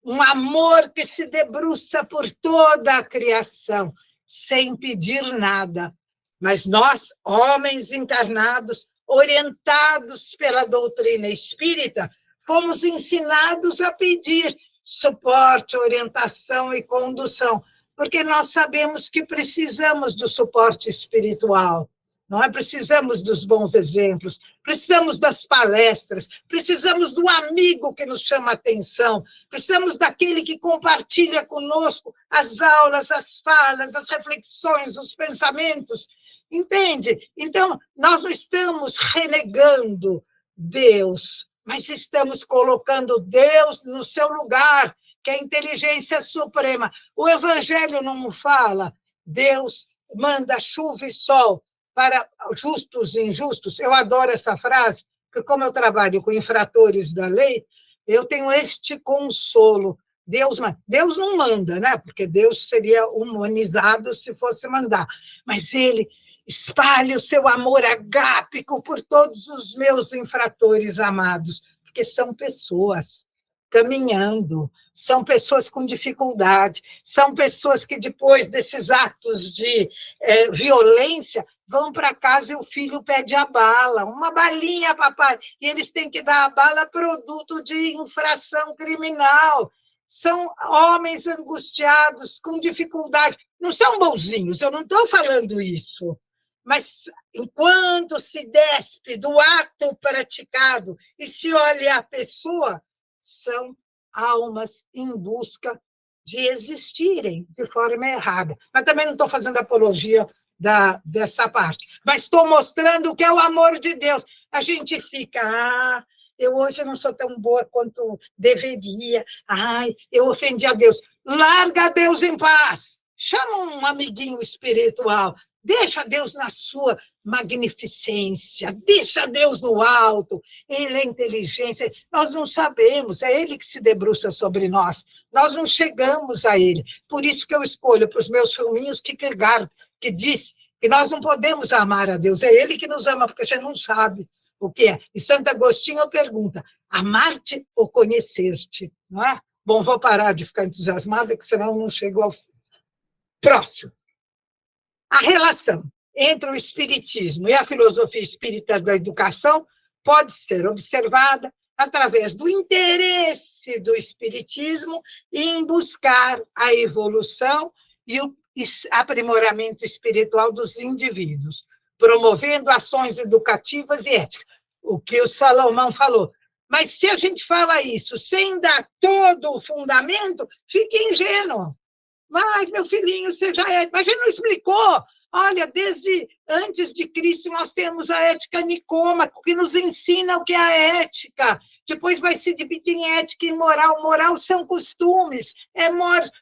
Um amor que se debruça por toda a criação, sem pedir nada. Mas nós, homens encarnados, orientados pela doutrina espírita, fomos ensinados a pedir suporte, orientação e condução, porque nós sabemos que precisamos do suporte espiritual. Não é? Precisamos dos bons exemplos, precisamos das palestras, precisamos do amigo que nos chama a atenção, precisamos daquele que compartilha conosco as aulas, as falas, as reflexões, os pensamentos. Entende? Então, nós não estamos renegando Deus, mas estamos colocando Deus no seu lugar, que é a inteligência suprema. O Evangelho não fala, Deus manda chuva e sol para justos e injustos. Eu adoro essa frase, porque como eu trabalho com infratores da lei, eu tenho este consolo. Deus não manda, né? Porque Deus seria humanizado se fosse mandar. Mas ele espalha o seu amor agápico por todos os meus infratores amados, porque são pessoas. caminhando, são pessoas com dificuldade, são pessoas que, depois desses atos de violência, vão para casa e o filho pede a bala, uma balinha, papai, e eles têm que dar a bala produto de infração criminal. São homens angustiados, com dificuldade. Não são bonzinhos, eu não estou falando isso. Mas, enquanto se despe do ato praticado e se olha a pessoa, são almas em busca de existirem de forma errada. Mas também não estou fazendo apologia dessa parte. Mas estou mostrando o que é o amor de Deus. A gente fica... eu hoje não sou tão boa quanto deveria. Ai, eu ofendi a Deus. Larga Deus em paz. Chama um amiguinho espiritual. Deixa Deus na sua magnificência. Deixa Deus no alto. Ele é inteligência. Nós não sabemos. É Ele que se debruça sobre nós. Nós não chegamos a Ele. Por isso que eu escolho para os meus filminhos Kierkegaard, que diz que nós não podemos amar a Deus. É Ele que nos ama, porque a gente não sabe o que é. E Santo Agostinho pergunta, amar-te ou conhecer-te? Não é? Bom, vou parar de ficar entusiasmada, que senão não chego ao fim. Próximo. A relação entre o espiritismo e a filosofia espírita da educação pode ser observada através do interesse do espiritismo em buscar a evolução e o aprimoramento espiritual dos indivíduos, promovendo ações educativas e éticas, o que o Salomão falou. Mas se a gente fala isso sem dar todo o fundamento, fica ingênuo. Mas, meu filhinho, você já é... Mas a gente não explicou. Olha, desde antes de Cristo nós temos a ética nicômaco, que nos ensina o que é a ética. Depois vai se dividir em ética e moral. Moral são costumes,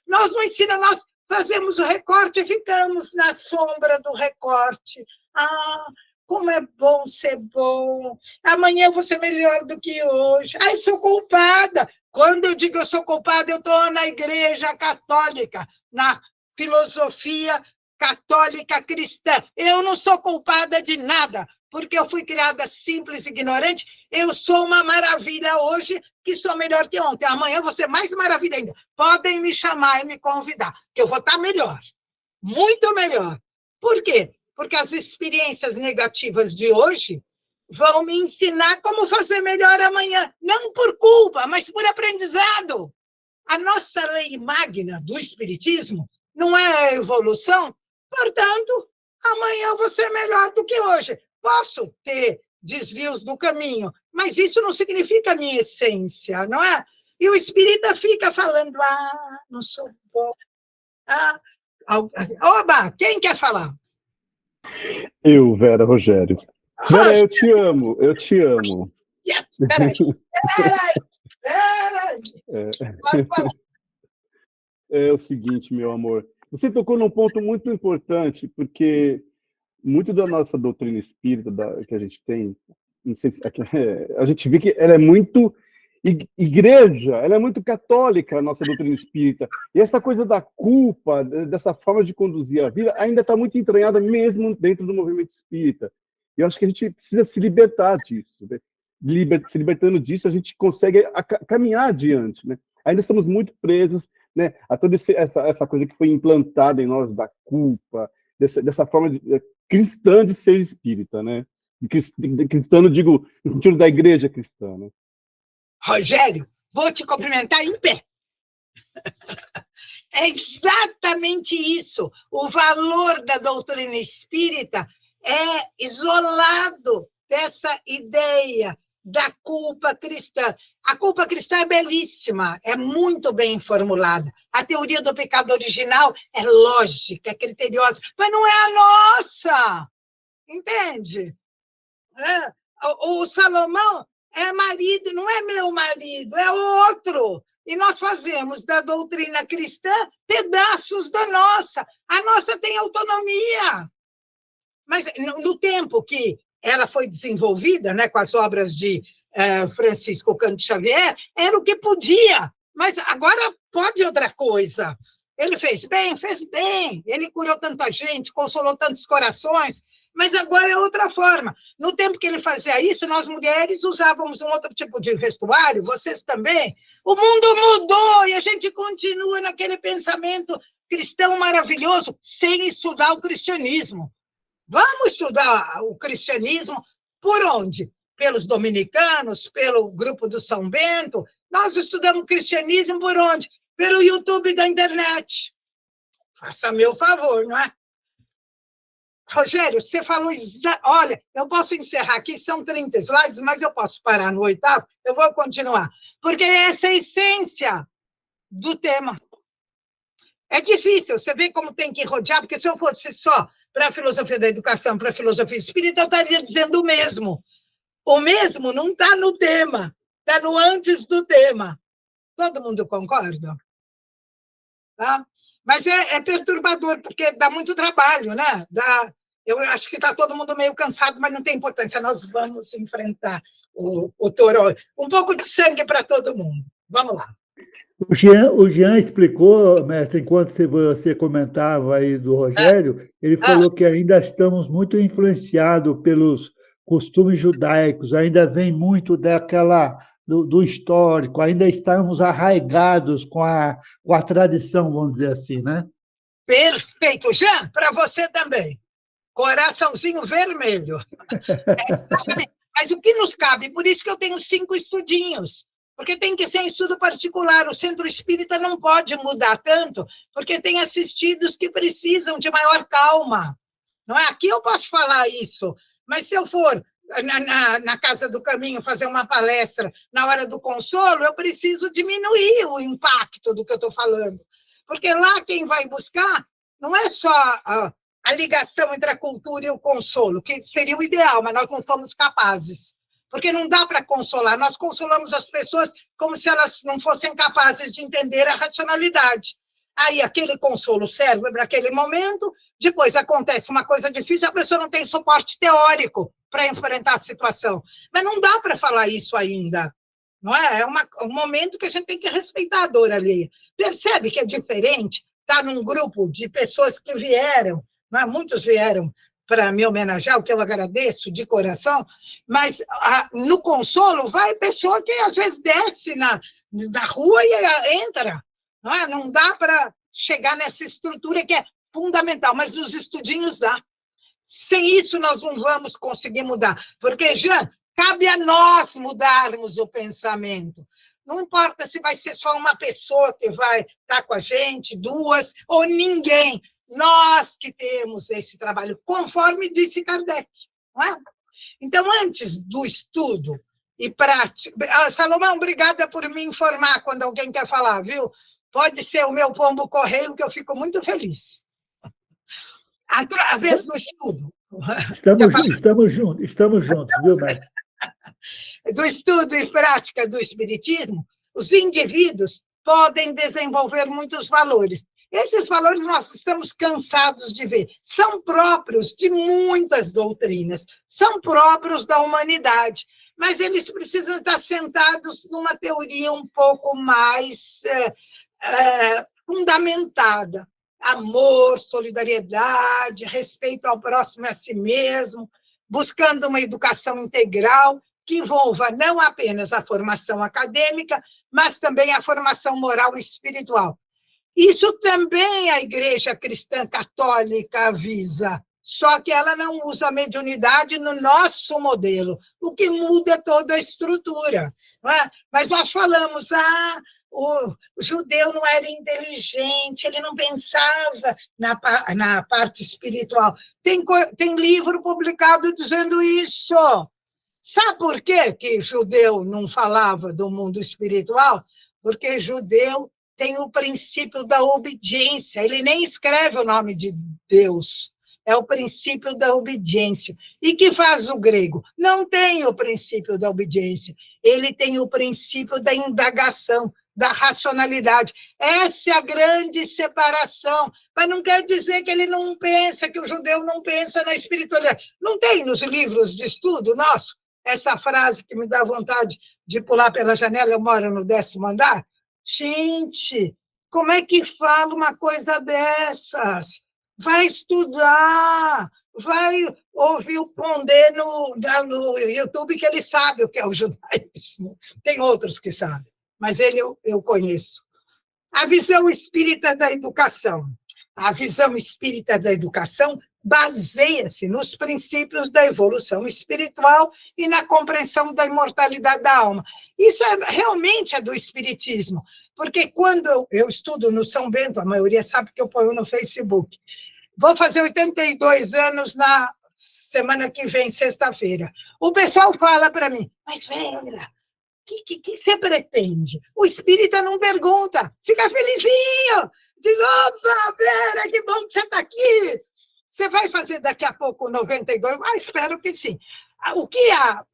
nós não ensinamos, nós fazemos o recorte e ficamos na sombra do recorte. Ah, como é bom ser bom. Amanhã eu vou ser melhor do que hoje. Ai, sou culpada. Quando eu digo eu sou culpada, eu estou na Igreja Católica, na filosofia católica cristã. Eu não sou culpada de nada, porque eu fui criada simples e ignorante. Eu sou uma maravilha hoje, que sou melhor que ontem. Amanhã eu vou ser mais maravilha ainda. Podem me chamar e me convidar, que eu vou estar melhor, muito melhor. Por quê? Porque as experiências negativas de hoje vão me ensinar como fazer melhor amanhã, não por culpa, mas por aprendizado. A nossa lei magna do espiritismo não é a evolução, portanto, amanhã eu vou ser melhor do que hoje. Posso ter desvios do caminho, mas isso não significa a minha essência, não é? E o espírita fica falando, não sou bom. Oba, quem quer falar? Eu, Vera Rogério. Vera, eu te amo, eu te amo. Peraí. Pode falar. É o seguinte, meu amor, você tocou num ponto muito importante, porque muito da nossa doutrina espírita que a gente tem, não sei se, a gente vê que ela é muito igreja, ela é muito católica, a nossa doutrina espírita, e essa coisa da culpa, dessa forma de conduzir a vida, ainda está muito entranhada mesmo dentro do movimento espírita. Eu acho que a gente precisa se libertar disso, né? Se libertando disso, a gente consegue caminhar adiante, né? Ainda estamos muito presos, né, a toda essa coisa que foi implantada em nós da culpa, dessa forma cristã de ser espírita, né? Cristã, digo, no sentido da igreja cristã, né? Rogério, vou te cumprimentar em pé. É exatamente isso. O valor da doutrina espírita é isolado dessa ideia da culpa cristã. A culpa cristã é belíssima, é muito bem formulada. A teoria do pecado original é lógica, é criteriosa, mas não é a nossa. Entende? O Salomão é marido, não é meu marido, é outro. E nós fazemos da doutrina cristã pedaços da nossa. A nossa tem autonomia. Mas no tempo que ela foi desenvolvida, né, com as obras de Francisco Cândido Xavier, era o que podia. Mas agora pode outra coisa. Ele fez bem, ele curou tanta gente, consolou tantos corações, Mas agora é outra forma. No tempo que ele fazia isso, nós mulheres usávamos um outro tipo de vestuário, vocês também. O mundo mudou e a gente continua naquele pensamento cristão maravilhoso sem estudar o cristianismo. Vamos estudar o cristianismo por onde? Pelos dominicanos, pelo grupo do São Bento. Nós estudamos cristianismo por onde? Pelo YouTube da internet. Faça meu favor, não é? Rogério, você falou... Olha, eu posso encerrar aqui, são 30 slides, mas eu posso parar no 8º, eu vou continuar. Porque essa é a essência do tema. É difícil, você vê como tem que rodear, porque se eu fosse só para a filosofia da educação, para a filosofia espírita, eu estaria dizendo o mesmo. O mesmo não está no tema, está no antes do tema. Todo mundo concorda? Tá? Mas é perturbador, porque dá muito trabalho, né? Eu acho que está todo mundo meio cansado, mas não tem importância, nós vamos enfrentar o touro. Um pouco de sangue para todo mundo. Vamos lá. O Jean explicou, mestre, enquanto você comentava aí do Rogério, ele falou que ainda estamos muito influenciados pelos costumes judaicos, ainda vem muito do histórico, ainda estamos arraigados com a tradição, vamos dizer assim, né? Perfeito. Jean, para você também. Coraçãozinho vermelho. Exatamente. Mas o que nos cabe? Por isso que eu tenho 5 estudinhos. Porque tem que ser em estudo particular. O centro espírita não pode mudar tanto, porque tem assistidos que precisam de maior calma. Não é? Aqui eu posso falar isso, mas se eu for na Casa do Caminho fazer uma palestra na hora do consolo, eu preciso diminuir o impacto do que eu estou falando. Porque lá quem vai buscar não é só a ligação entre a cultura e o consolo, que seria o ideal, mas nós não somos capazes. Porque não dá para consolar. Nós consolamos as pessoas como se elas não fossem capazes de entender a racionalidade. Aí aquele consolo serve para aquele momento, depois acontece uma coisa difícil, a pessoa não tem suporte teórico para enfrentar a situação. Mas não dá para falar isso ainda. Não é? É um momento que a gente tem que respeitar a dor alheia. Percebe que é diferente estar num grupo de pessoas que vieram, não é? Muitos vieram para me homenagear, o que eu agradeço de coração, mas no consolo vai pessoa que às vezes desce na rua e entra. Não é? Não dá para chegar nessa estrutura que é fundamental, mas nos estudinhos dá. Sem isso nós não vamos conseguir mudar, porque, Jean, cabe a nós mudarmos o pensamento. Não importa se vai ser só uma pessoa que vai estar com a gente, 2, ou ninguém. Nós que temos esse trabalho, conforme disse Kardec. Não é? Então, antes do estudo e prática... Salomão, obrigada por me informar quando alguém quer falar, viu? Pode ser o meu pombo correio, que eu fico muito feliz. Através do estudo. Estamos juntos, viu, mestre? Do estudo e prática do espiritismo, os indivíduos podem desenvolver muitos valores. Esses valores nós estamos cansados de ver. São próprios de muitas doutrinas, são próprios da humanidade, mas eles precisam estar sentados numa teoria um pouco mais fundamentada. Amor, solidariedade, respeito ao próximo e a si mesmo, buscando uma educação integral que envolva não apenas a formação acadêmica, mas também a formação moral e espiritual. Isso também a Igreja Cristã Católica visa, só que ela não usa a mediunidade no nosso modelo, o que muda toda a estrutura. Não é? Mas nós falamos, o judeu não era inteligente, ele não pensava na parte espiritual. Tem livro publicado dizendo isso. Sabe por quê que judeu não falava do mundo espiritual? Porque judeu tem o princípio da obediência, ele nem escreve o nome de Deus, é o princípio da obediência. E que faz o grego? Não tem o princípio da obediência, ele tem o princípio da indagação, da racionalidade. Essa é a grande separação, mas não quer dizer que ele não pensa, que o judeu não pensa na espiritualidade. Não tem nos livros de estudo nosso essa frase que me dá vontade de pular pela janela, eu moro no 10º andar? Gente, como é que fala uma coisa dessas? Vai estudar. vai ouvir o Pondé no YouTube, que ele sabe o que é o judaísmo. Tem outros que sabem, mas ele eu conheço. A visão espírita da educação. A visão espírita da educação baseia-se nos princípios da evolução espiritual e na compreensão da imortalidade da alma. Isso realmente é do espiritismo, porque quando eu estudo no São Bento, a maioria sabe que eu ponho no Facebook, vou fazer 82 anos na semana que vem, sexta-feira. O pessoal fala para mim, mas, Vera, o que você pretende? O espírita não pergunta, fica felizinho, diz, opa, Vera, que bom que você está aqui. Você vai fazer daqui a pouco 92? Ah, espero que sim. O que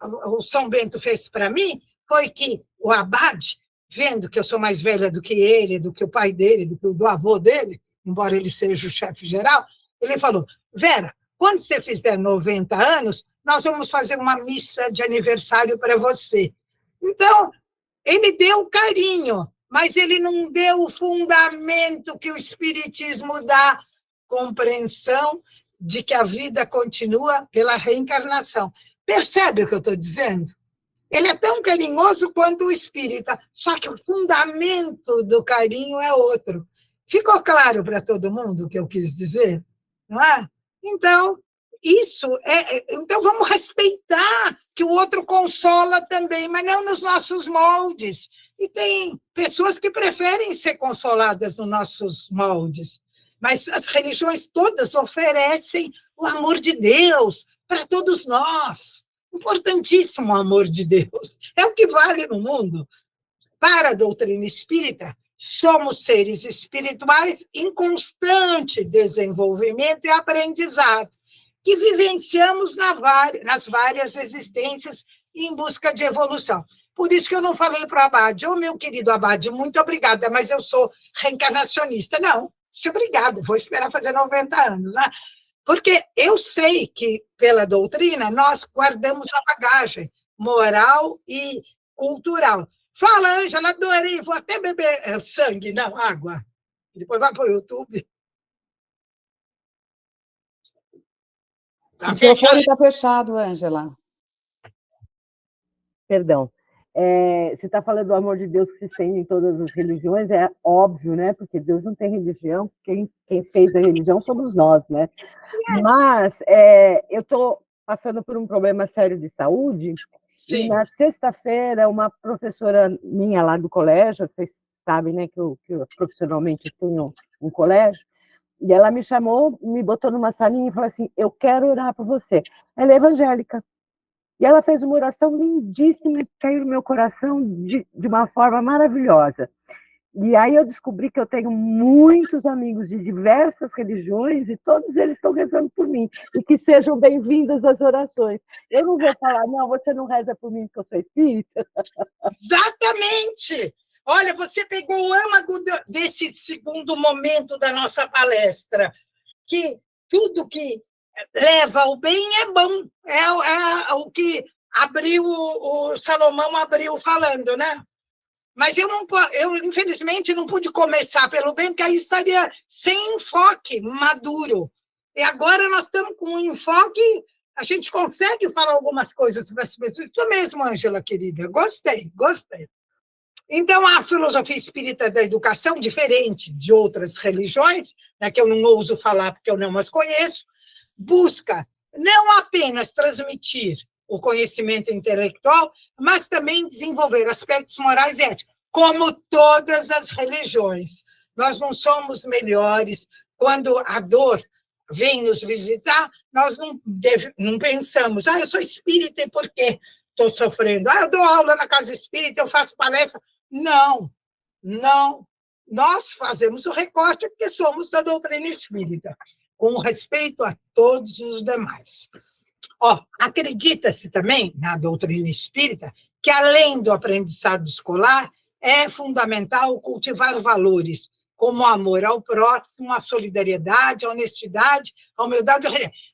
o São Bento fez para mim foi que o abade, vendo que eu sou mais velha do que ele, do que o pai dele, do avô dele, embora ele seja o chefe geral, ele falou, Vera, quando você fizer 90 anos, nós vamos fazer uma missa de aniversário para você. Então, ele deu carinho, mas ele não deu o fundamento que o espiritismo dá, compreensão de que a vida continua pela reencarnação. Percebe o que eu estou dizendo? Ele é tão carinhoso quanto o espírita, só que o fundamento do carinho é outro. Ficou claro para todo mundo o que eu quis dizer? Não é? Então, então vamos respeitar que o outro consola também, mas não nos nossos moldes. E tem pessoas que preferem ser consoladas nos nossos moldes. Mas as religiões todas oferecem o amor de Deus para todos nós. Importantíssimo o amor de Deus. É o que vale no mundo. Para a doutrina espírita, somos seres espirituais em constante desenvolvimento e aprendizado, que vivenciamos nas várias existências em busca de evolução. Por isso que eu não falei para o Abade, meu querido Abade, muito obrigada, mas eu sou reencarnacionista. Não, obrigada, vou esperar fazer 90 anos. Né? Porque eu sei que, pela doutrina, nós guardamos a bagagem moral e cultural. Fala, Ângela, adorei, vou até beber sangue, não, água. Depois vai para o YouTube. O microfone está fechado, Ângela. Perdão. Você está falando do amor de Deus que se estende em todas as religiões, é óbvio, né? Porque Deus não tem religião, quem fez a religião somos nós, né? Mas eu estou passando por um problema sério de saúde. Sim. E na sexta-feira, uma professora minha lá do colégio, vocês sabem, né, que eu profissionalmente tenho um colégio, e ela me chamou, me botou numa salinha e falou assim, eu quero orar por você. Ela é evangélica. E ela fez uma oração lindíssima, que caiu no meu coração de uma forma maravilhosa. E aí eu descobri que eu tenho muitos amigos de diversas religiões e todos eles estão rezando por mim. E que sejam bem-vindas as orações. Eu não vou falar, não, você não reza por mim porque eu sou espírita. Exatamente! Olha, você pegou o âmago desse segundo momento da nossa palestra, que tudo que leva ao bem é bom. É o que o Salomão abriu falando, né? Mas eu infelizmente, não pude começar pelo bem, porque aí estaria sem enfoque maduro. E agora nós estamos com um enfoque, a gente consegue falar algumas coisas para as pessoas. Isso mesmo, Ângela, querida. Gostei. Então, a filosofia espírita da educação, diferente de outras religiões, né, que eu não ouso falar porque eu não as conheço, busca não apenas transmitir o conhecimento intelectual, mas também desenvolver aspectos morais e éticos, como todas as religiões. Nós não somos melhores. Quando a dor vem nos visitar, nós não pensamos, eu sou espírita e por quê estou sofrendo? Eu dou aula na casa espírita, eu faço palestra. Não. Nós fazemos o recorte porque somos da doutrina espírita, com respeito a todos os demais. Acredita-se também, na doutrina espírita, que, além do aprendizado escolar, é fundamental cultivar valores como o amor ao próximo, a solidariedade, a honestidade, a humildade.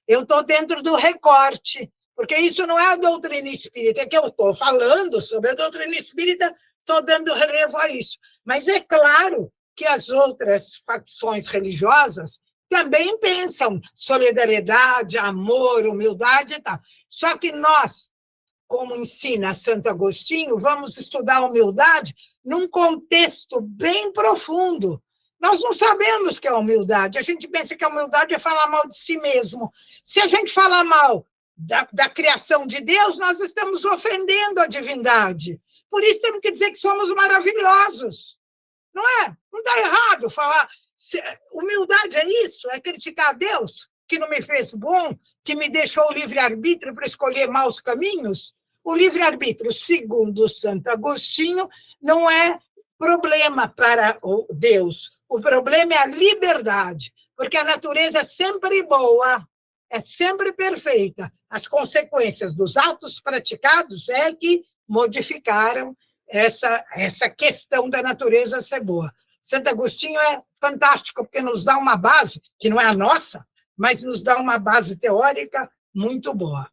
Eu estou dentro do recorte, porque isso não é a doutrina espírita, é que eu estou falando sobre a doutrina espírita, estou dando relevo a isso. Mas é claro que as outras facções religiosas também pensam solidariedade, amor, humildade e tal. Só que nós, como ensina Santo Agostinho, vamos estudar a humildade num contexto bem profundo. Nós não sabemos o que é humildade. A gente pensa que a humildade é falar mal de si mesmo. Se a gente falar mal da criação de Deus, nós estamos ofendendo a divindade. Por isso temos que dizer que somos maravilhosos. Não é? Não está errado falar. Humildade é isso? É criticar a Deus, que não me fez bom, que me deixou o livre-arbítrio para escolher maus caminhos? O livre-arbítrio, segundo Santo Agostinho, não é problema para Deus. O problema é a liberdade, porque a natureza é sempre boa, é sempre perfeita. As consequências dos atos praticados é que modificaram essa questão da natureza ser boa. Santo Agostinho é fantástico, porque nos dá uma base, que não é a nossa, mas nos dá uma base teórica muito boa.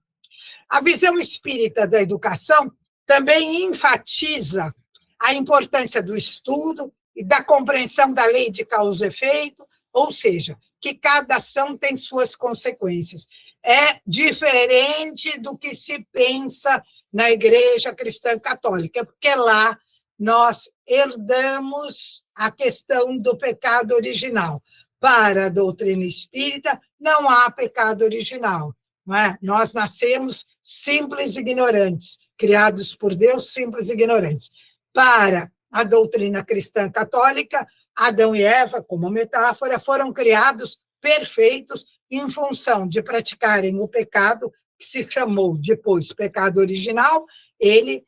A visão espírita da educação também enfatiza a importância do estudo e da compreensão da lei de causa e efeito, ou seja, que cada ação tem suas consequências. É diferente do que se pensa na Igreja Cristã Católica, porque lá nós herdamos a questão do pecado original. Para a doutrina espírita, não há pecado original. Não é? Nós nascemos simples e ignorantes, criados por Deus, simples e ignorantes. Para a doutrina cristã católica, Adão e Eva, como metáfora, foram criados perfeitos em função de praticarem o pecado, que se chamou depois pecado original. Ele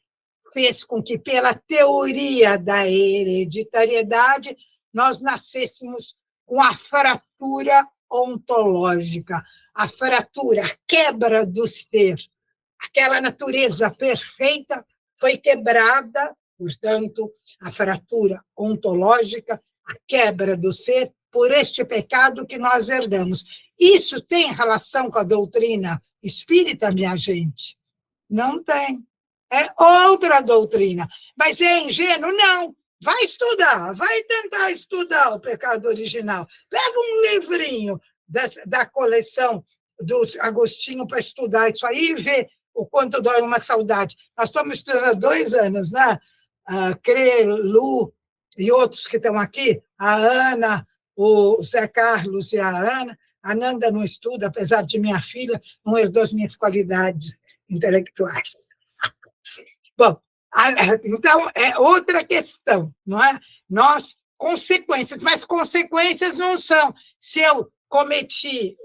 fez com que, pela teoria da hereditariedade, nós nascêssemos com a fratura ontológica, a fratura, a quebra do ser. Aquela natureza perfeita foi quebrada, portanto, a fratura ontológica, a quebra do ser, por este pecado que nós herdamos. Isso tem relação com a doutrina espírita, minha gente? Não tem. É outra doutrina. Mas é ingênuo? Não. Vai estudar, vai tentar estudar o pecado original. Pega um livrinho da coleção do Agostinho para estudar isso aí e vê o quanto dói uma saudade. Nós estamos estudando há 2 anos, né? Crê, Lu e outros que estão aqui, a Ana, o Zé Carlos e a Ana. A Nanda não estuda, apesar de minha filha, não herdou as minhas qualidades intelectuais. Bom, então, é outra questão, não é? Consequências, mas consequências não são. Se eu cometi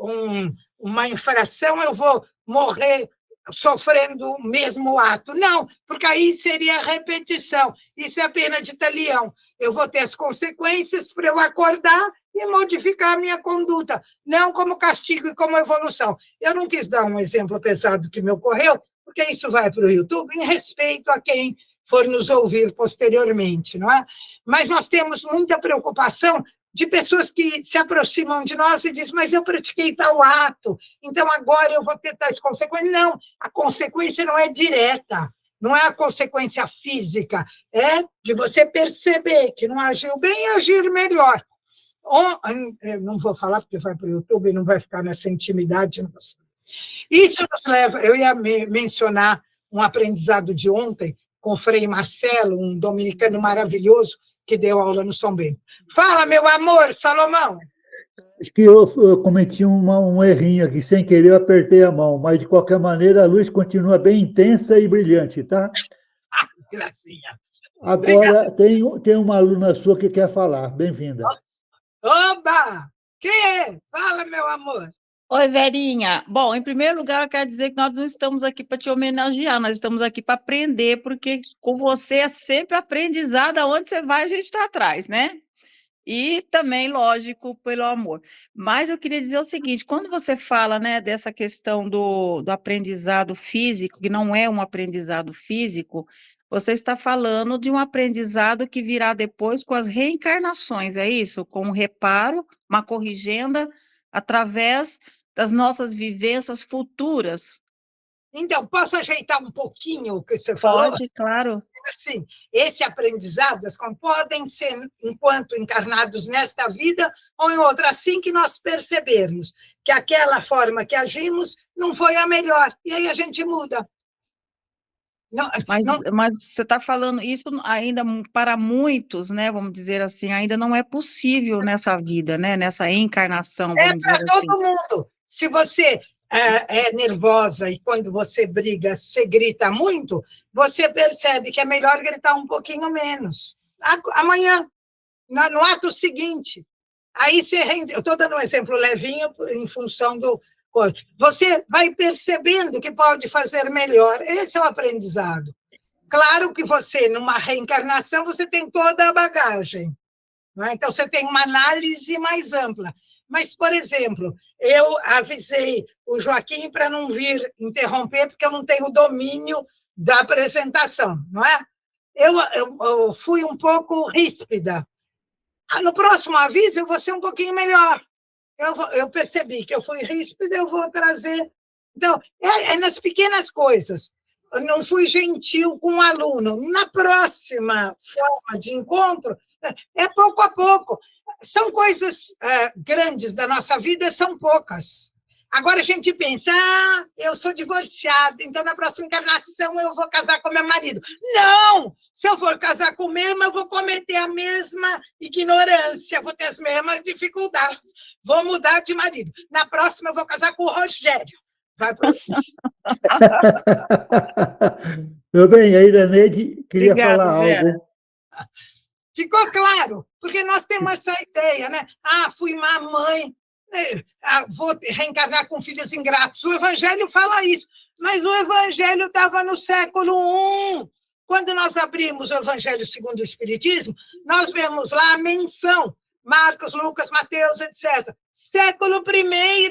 uma infração, eu vou morrer sofrendo o mesmo ato. Não, porque aí seria repetição. Isso é a pena de talião. Eu vou ter as consequências para eu acordar e modificar a minha conduta, não como castigo e como evolução. Eu não quis dar um exemplo pesado que me ocorreu, porque isso vai para o YouTube, em respeito a quem for nos ouvir posteriormente, não é? Mas nós temos muita preocupação de pessoas que se aproximam de nós e dizem, mas eu pratiquei tal ato, então agora eu vou ter tais consequências. Não, a consequência não é direta, não é a consequência física, é de você perceber que não agiu bem e agir melhor. Eu não vou falar porque vai para o YouTube e não vai ficar nessa intimidade nossa. Isso nos leva, eu ia mencionar um aprendizado de ontem com o Frei Marcelo, um dominicano maravilhoso que deu aula no São Bento. Fala, meu amor, Salomão. Acho que eu cometi um errinho aqui, sem querer eu apertei a mão, mas de qualquer maneira a luz continua bem intensa e brilhante, tá? Gracinha. Agora tem uma aluna sua que quer falar, bem-vinda. Oba! Quem é? Fala, meu amor. Oi, Verinha. Bom, em primeiro lugar, eu quero dizer que nós não estamos aqui para te homenagear, nós estamos aqui para aprender, porque com você é sempre aprendizado, aonde você vai, a gente está atrás, né? E também, lógico, pelo amor. Mas eu queria dizer o seguinte, quando você fala, né, dessa questão do aprendizado físico, que não é um aprendizado físico, você está falando de um aprendizado que virá depois com as reencarnações, é isso? Com um reparo, uma corrigenda, através das nossas vivências futuras. Então, posso ajeitar um pouquinho o que você falou? Pode, claro. Assim, esse aprendizado podem ser enquanto encarnados nesta vida ou em outra, assim que nós percebermos que aquela forma que agimos não foi a melhor, e aí a gente muda. Mas você está falando isso ainda para muitos, né? Vamos dizer assim, ainda não é possível nessa vida, né? Nessa encarnação, vamos dizer assim. É para todo mundo. Se você é nervosa e quando você briga, você grita muito, você percebe que é melhor gritar um pouquinho menos. Amanhã, no ato seguinte. Aí eu estou dando um exemplo levinho em função do... Você vai percebendo que pode fazer melhor. Esse é o aprendizado. Claro que você, numa reencarnação, você tem toda a bagagem. Não é? Então, você tem uma análise mais ampla. Mas, por exemplo, eu avisei o Joaquim para não vir interromper, porque eu não tenho domínio da apresentação, não é? Eu fui um pouco ríspida. No próximo aviso, eu vou ser um pouquinho melhor. Eu percebi que eu fui ríspida, eu vou trazer... Então, é nas pequenas coisas. Eu não fui gentil com o aluno. Na próxima forma de encontro, é pouco a pouco. São coisas grandes da nossa vida, são poucas. Agora a gente pensa, eu sou divorciada, então na próxima encarnação eu vou casar com meu marido. Não! Se eu for casar com o mesmo, eu vou cometer a mesma ignorância, vou ter as mesmas dificuldades, vou mudar de marido. Na próxima eu vou casar com o Rogério. Vai pro... Meu bem, a Iraneide queria falar Vera. algo. Ficou claro? Porque nós temos essa ideia, né? Fui má mãe, vou reencarnar com filhos ingratos. O Evangelho fala isso, mas o Evangelho estava no século I. Quando nós abrimos o Evangelho segundo o Espiritismo, nós vemos lá a menção, Marcos, Lucas, Mateus, etc. Século I.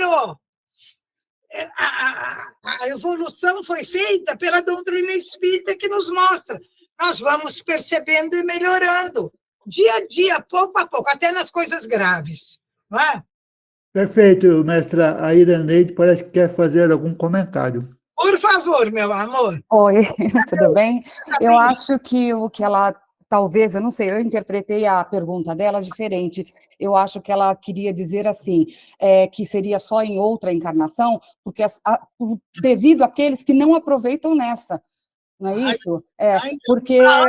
A evolução foi feita pela doutrina espírita que nos mostra. Nós vamos percebendo e melhorando, dia a dia, pouco a pouco, até nas coisas graves. Não é? Perfeito, mestra. A Iraneide parece que quer fazer algum comentário. Por favor, meu amor. Oi, tudo bem? Eu acho que o que ela, talvez, eu não sei, eu interpretei a pergunta dela diferente. Eu acho que ela queria dizer assim, que seria só em outra encarnação, porque devido àqueles que não aproveitam nessa. Não é isso? Porque ela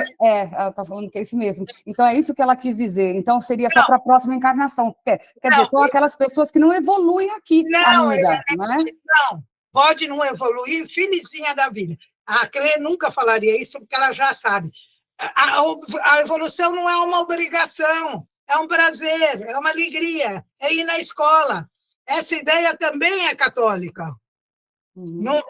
está falando que é isso mesmo. Então, é isso que ela quis dizer. Então, seria só para a próxima encarnação. Quer dizer, são aquelas pessoas que não evoluem aqui ainda, não é? Não, pode não evoluir, felizinha da vida. A Clê nunca falaria isso, porque ela já sabe. A evolução não é uma obrigação, é um prazer, é uma alegria, é ir na escola. Essa ideia também é católica. Não,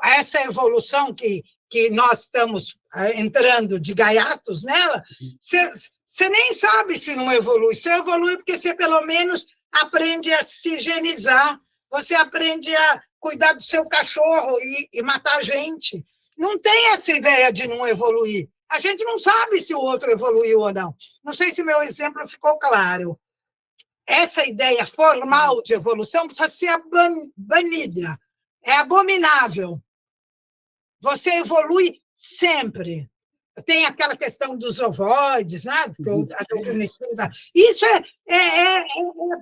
essa evolução que nós estamos entrando de gaiatos nela, você nem sabe se não evolui. Você evolui porque você, pelo menos, aprende a se higienizar, você aprende a cuidar do seu cachorro e matar gente. Não tem essa ideia de não evoluir. A gente não sabe se o outro evoluiu ou não. Não sei se meu exemplo ficou claro. Essa ideia formal de evolução precisa ser banida. É abominável. Você evolui sempre. Tem aquela questão dos ovoides, né? Isso é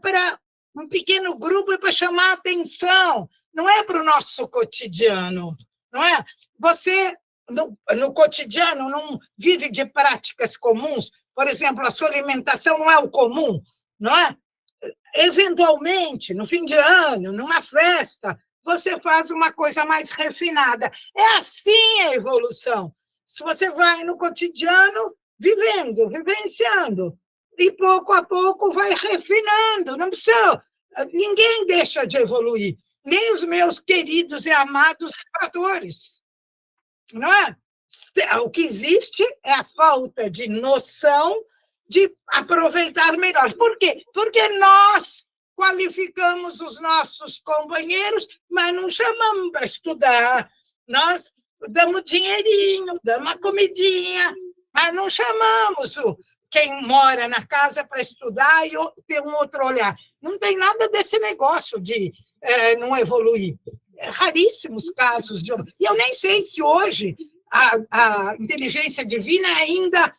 para um pequeno grupo, é para chamar a atenção, não é para o nosso cotidiano, não é? Você, no cotidiano, não vive de práticas comuns, por exemplo, a sua alimentação não é o comum, não é? Eventualmente, no fim de ano, numa festa, você faz uma coisa mais refinada. É assim a evolução. Se você vai no cotidiano, vivendo, vivenciando, e pouco a pouco vai refinando. Não precisa, ninguém deixa de evoluir, nem os meus queridos e amados relatores. Não é? O que existe é a falta de noção de aproveitar melhor. Por quê? Porque nós qualificamos os nossos companheiros, mas não chamamos para estudar. Nós damos dinheirinho, damos uma comidinha, mas não chamamos quem mora na casa para estudar e ter um outro olhar. Não tem nada desse negócio de não evoluir. raríssimos casos de... E eu nem sei se hoje a inteligência divina ainda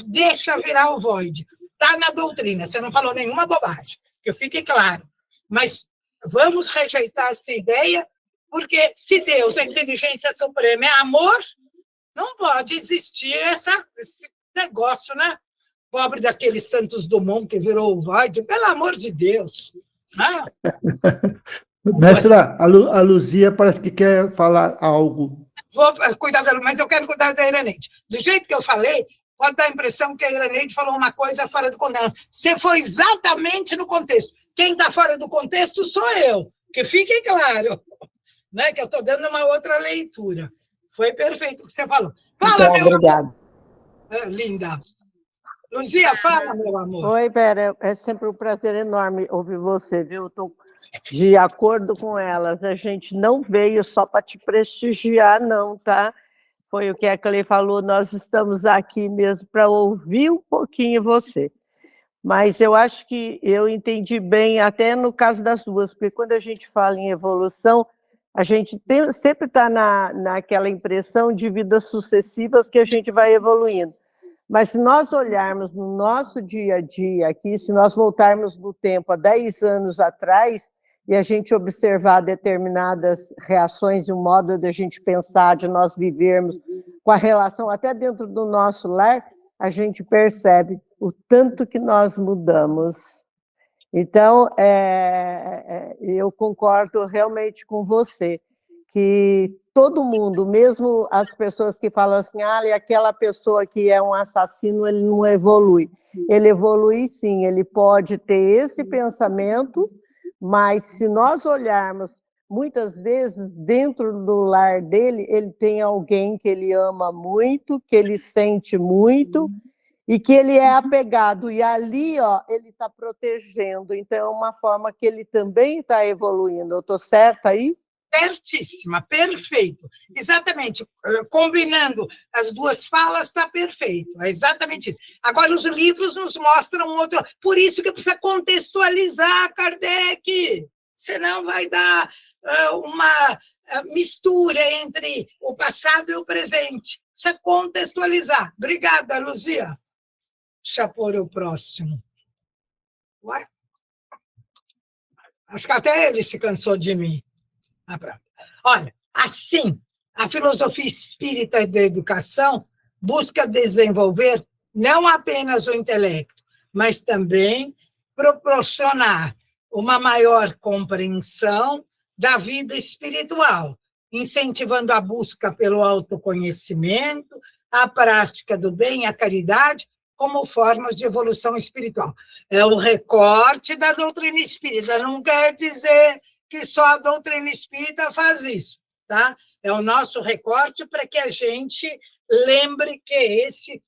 deixa virar o void. Está na doutrina, você não falou nenhuma bobagem, que fique claro. Mas vamos rejeitar essa ideia, porque se Deus, a inteligência suprema, é amor, não pode existir esse negócio, né? Pobre daquele Santos Dumont que virou o void, pelo amor de Deus. Ah. Mestra, a Luzia parece que quer falar algo. Vou cuidar dela, mas eu quero cuidar da Iraneide. Do jeito que eu falei, pode dar a impressão que a Iraneide falou uma coisa fora do contexto. Você foi exatamente no contexto. Quem está fora do contexto sou eu, que fique claro, né? Que eu estou dando uma outra leitura. Foi perfeito o que você falou. Fala, então, obrigada. Linda. Luzia, fala, meu amor. Oi, Vera, é sempre um prazer enorme ouvir você, viu? Estou de acordo com elas, a gente não veio só para te prestigiar, não, tá? Foi o que a Clei falou, nós estamos aqui mesmo para ouvir um pouquinho você. Mas eu acho que eu entendi bem, até no caso das duas, porque quando a gente fala em evolução, a gente sempre está naquela impressão de vidas sucessivas que a gente vai evoluindo. Mas se nós olharmos no nosso dia a dia aqui, se nós voltarmos no tempo há 10 anos atrás, e a gente observar determinadas reações e o modo de a gente pensar, de nós vivermos, com a relação até dentro do nosso lar, a gente percebe o tanto que nós mudamos. Então, eu concordo realmente com você, que todo mundo, mesmo as pessoas que falam assim, aquela pessoa que é um assassino, ele não evolui. Ele evolui sim, ele pode ter esse pensamento, mas se nós olharmos, muitas vezes, dentro do lar dele, ele tem alguém que ele ama muito, que ele sente muito, e que ele é apegado, e ali ele está protegendo, então é uma forma que ele também está evoluindo. Eu estou certa aí? Certíssima, perfeito. Exatamente, combinando as duas falas, está perfeito, é exatamente isso. Agora, os livros nos mostram outro... Por isso que precisa contextualizar, Kardec, senão vai dar uma mistura entre o passado e o presente. Precisa contextualizar. Obrigada, Luzia. Deixa eu pôr o próximo. Ué? Acho que até ele se cansou de mim. Olha, assim, a filosofia espírita da educação busca desenvolver não apenas o intelecto, mas também proporcionar uma maior compreensão da vida espiritual, incentivando a busca pelo autoconhecimento, a prática do bem e a caridade como formas de evolução espiritual. É o recorte da doutrina espírita, não quer dizer que só a doutrina espírita faz isso, tá? É o nosso recorte para que a gente lembre que é esse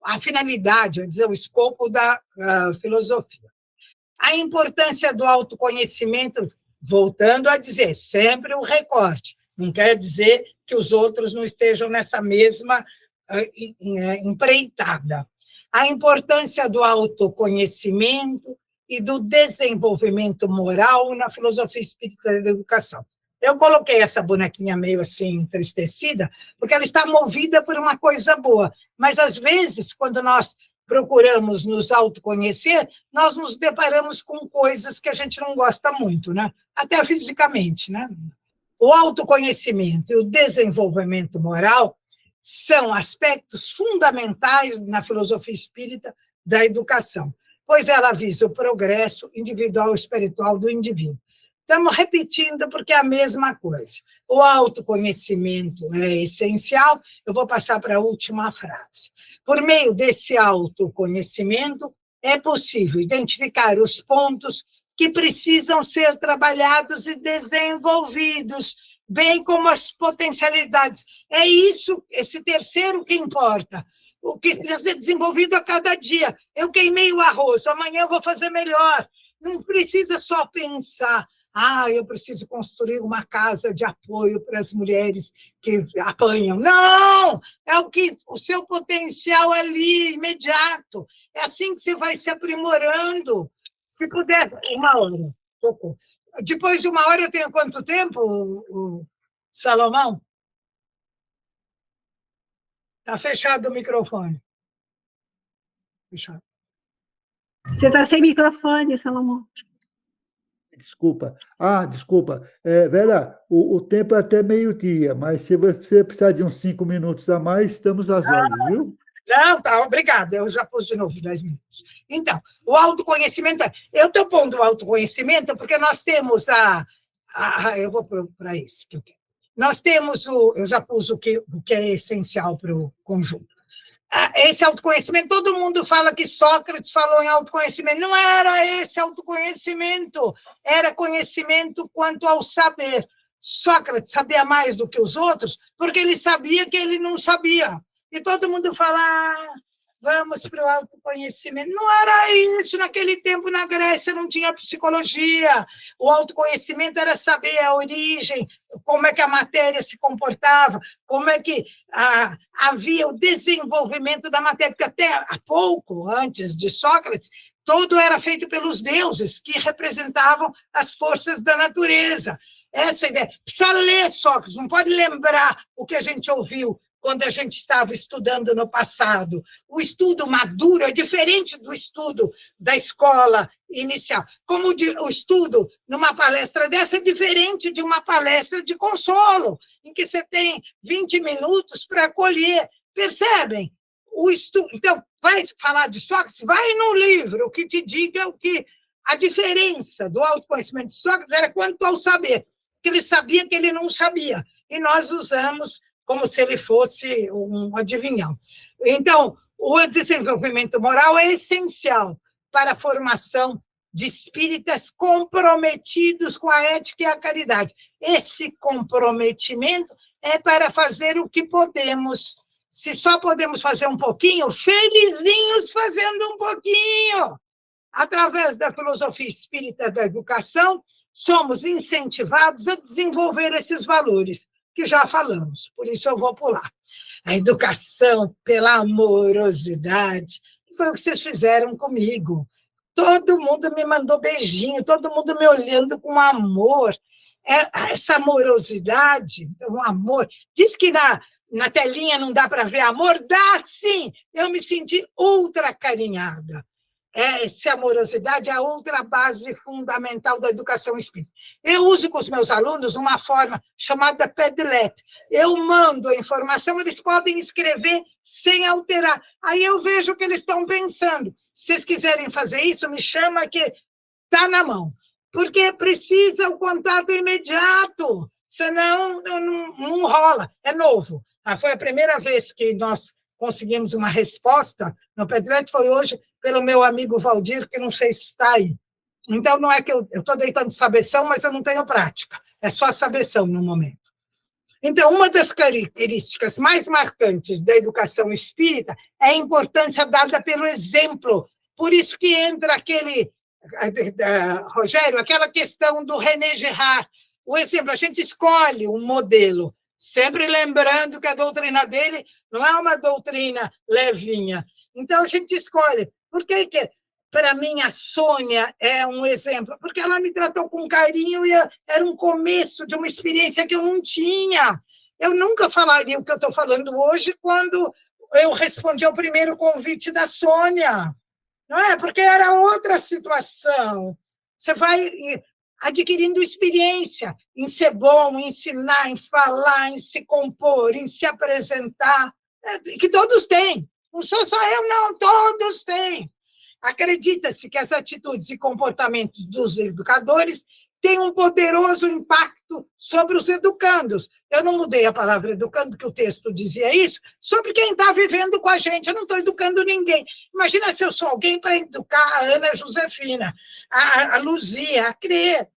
a finalidade, quer dizer, o escopo da filosofia. A importância do autoconhecimento, voltando a dizer, sempre um recorte, não quer dizer que os outros não estejam nessa mesma empreitada. A importância do autoconhecimento e do desenvolvimento moral na filosofia espírita da educação. Eu coloquei essa bonequinha meio assim entristecida, porque ela está movida por uma coisa boa, mas às vezes, quando nós procuramos nos autoconhecer, nós nos deparamos com coisas que a gente não gosta muito, né? Até fisicamente, né? O autoconhecimento e o desenvolvimento moral são aspectos fundamentais na filosofia espírita da educação, pois ela visa o progresso individual e espiritual do indivíduo. Estamos repetindo porque é a mesma coisa. O autoconhecimento é essencial. Eu vou passar para a última frase. Por meio desse autoconhecimento, é possível identificar os pontos que precisam ser trabalhados e desenvolvidos, bem como as potencialidades. É isso, esse terceiro que importa. O que precisa ser desenvolvido a cada dia. Eu queimei o arroz, amanhã eu vou fazer melhor. Não precisa só pensar, eu preciso construir uma casa de apoio para as mulheres que apanham. Não! É o seu potencial ali, imediato. É assim que você vai se aprimorando. Se puder, uma hora, tocou. Depois de 1 hora eu tenho quanto tempo, o Salomão? Está fechado o microfone. Fechado. Você está sem microfone, Salomão. Desculpa. Desculpa. Vera, o tempo é até meio-dia, mas se você precisar de uns 5 minutos a mais, estamos às ordens, viu? Não, tá, obrigada. Eu já pus de novo 10 minutos. Então, o autoconhecimento, eu estou pondo o autoconhecimento porque nós temos eu vou para esse que eu quero. Nós temos eu já pus o que é essencial para o conjunto. Esse autoconhecimento, todo mundo fala que Sócrates falou em autoconhecimento. Não era esse autoconhecimento, era conhecimento quanto ao saber. Sócrates sabia mais do que os outros porque ele sabia que ele não sabia. E todo mundo fala, vamos para o autoconhecimento. Não era isso, naquele tempo na Grécia não tinha psicologia. O autoconhecimento era saber a origem, como é que a matéria se comportava, como é que havia o desenvolvimento da matéria, porque até há pouco, antes de Sócrates, tudo era feito pelos deuses, que representavam as forças da natureza. Essa ideia. Precisa ler Sócrates, não pode lembrar o que a gente ouviu quando a gente estava estudando no passado. O estudo maduro é diferente do estudo da escola inicial. Como o estudo numa palestra dessa é diferente de uma palestra de consolo, em que você tem 20 minutos para acolher. Percebem? Então, vai falar de Sócrates? Vai no livro que te diga a diferença do autoconhecimento de Sócrates era quanto ao saber, que ele sabia que ele não sabia. E nós usamos como se ele fosse um adivinhão. Então, o desenvolvimento moral é essencial para a formação de espíritas comprometidos com a ética e a caridade. Esse comprometimento é para fazer o que podemos. Se só podemos fazer um pouquinho, felizinhos fazendo um pouquinho. Através da filosofia espírita da educação, somos incentivados a desenvolver esses valores que já falamos, por isso eu vou pular. A educação pela amorosidade, foi o que vocês fizeram comigo. Todo mundo me mandou beijinho, todo mundo me olhando com amor. Essa amorosidade, o amor. Diz que na telinha não dá para ver amor? Dá sim! Eu me senti ultra carinhada. Essa amorosidade é a outra base fundamental da educação espírita. Eu uso com os meus alunos uma forma chamada Padlet. Eu mando a informação, eles podem escrever sem alterar. Aí eu vejo o que eles estão pensando. Se vocês quiserem fazer isso, me chama que está na mão. Porque precisa o contato imediato, senão não rola. É novo. Foi a primeira vez que nós conseguimos uma resposta no Padlet, foi hoje, pelo meu amigo Valdir, que não sei se está aí. Então, não é que eu estou deitando sabeção, mas eu não tenho prática. É só sabeção no momento. Então, uma das características mais marcantes da educação espírita é a importância dada pelo exemplo. Por isso que entra Rogério, aquela questão do René Girard. O exemplo, a gente escolhe um modelo, sempre lembrando que a doutrina dele não é uma doutrina levinha. Então, a gente escolhe. Por que para mim, a Sônia é um exemplo? Porque ela me tratou com carinho e era um começo de uma experiência que eu não tinha. Eu nunca falaria o que eu estou falando hoje quando eu respondi ao primeiro convite da Sônia. Não é? Porque era outra situação. Você vai adquirindo experiência em ser bom, em ensinar, em falar, em se compor, em se apresentar, que todos têm. Não sou só eu, não, todos têm. Acredita-se que as atitudes e comportamentos dos educadores têm um poderoso impacto sobre os educandos. Eu não mudei a palavra educando, porque o texto dizia isso, sobre quem está vivendo com a gente. Eu não estou educando ninguém. Imagina se eu sou alguém para educar a Ana Josefina, a Luzia, a Crê.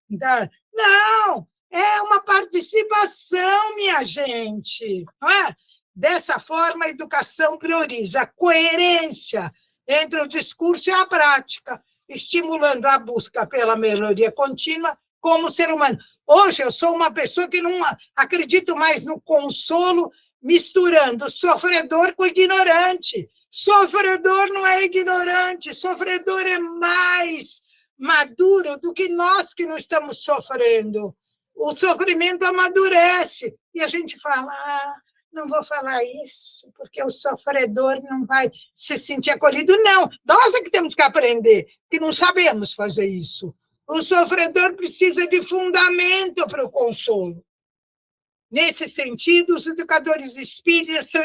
Não, é uma participação, minha gente. Não é? Dessa forma, a educação prioriza a coerência entre o discurso e a prática, estimulando a busca pela melhoria contínua como ser humano. Hoje, eu sou uma pessoa que não acredito mais no consolo, misturando sofredor com ignorante. Sofredor não é ignorante, sofredor é mais maduro do que nós que não estamos sofrendo. O sofrimento amadurece. E a gente fala, não vou falar isso, porque o sofredor não vai se sentir acolhido. Não, nós é que temos que aprender, que não sabemos fazer isso. O sofredor precisa de fundamento para o consolo. Nesse sentido, os educadores espíritas são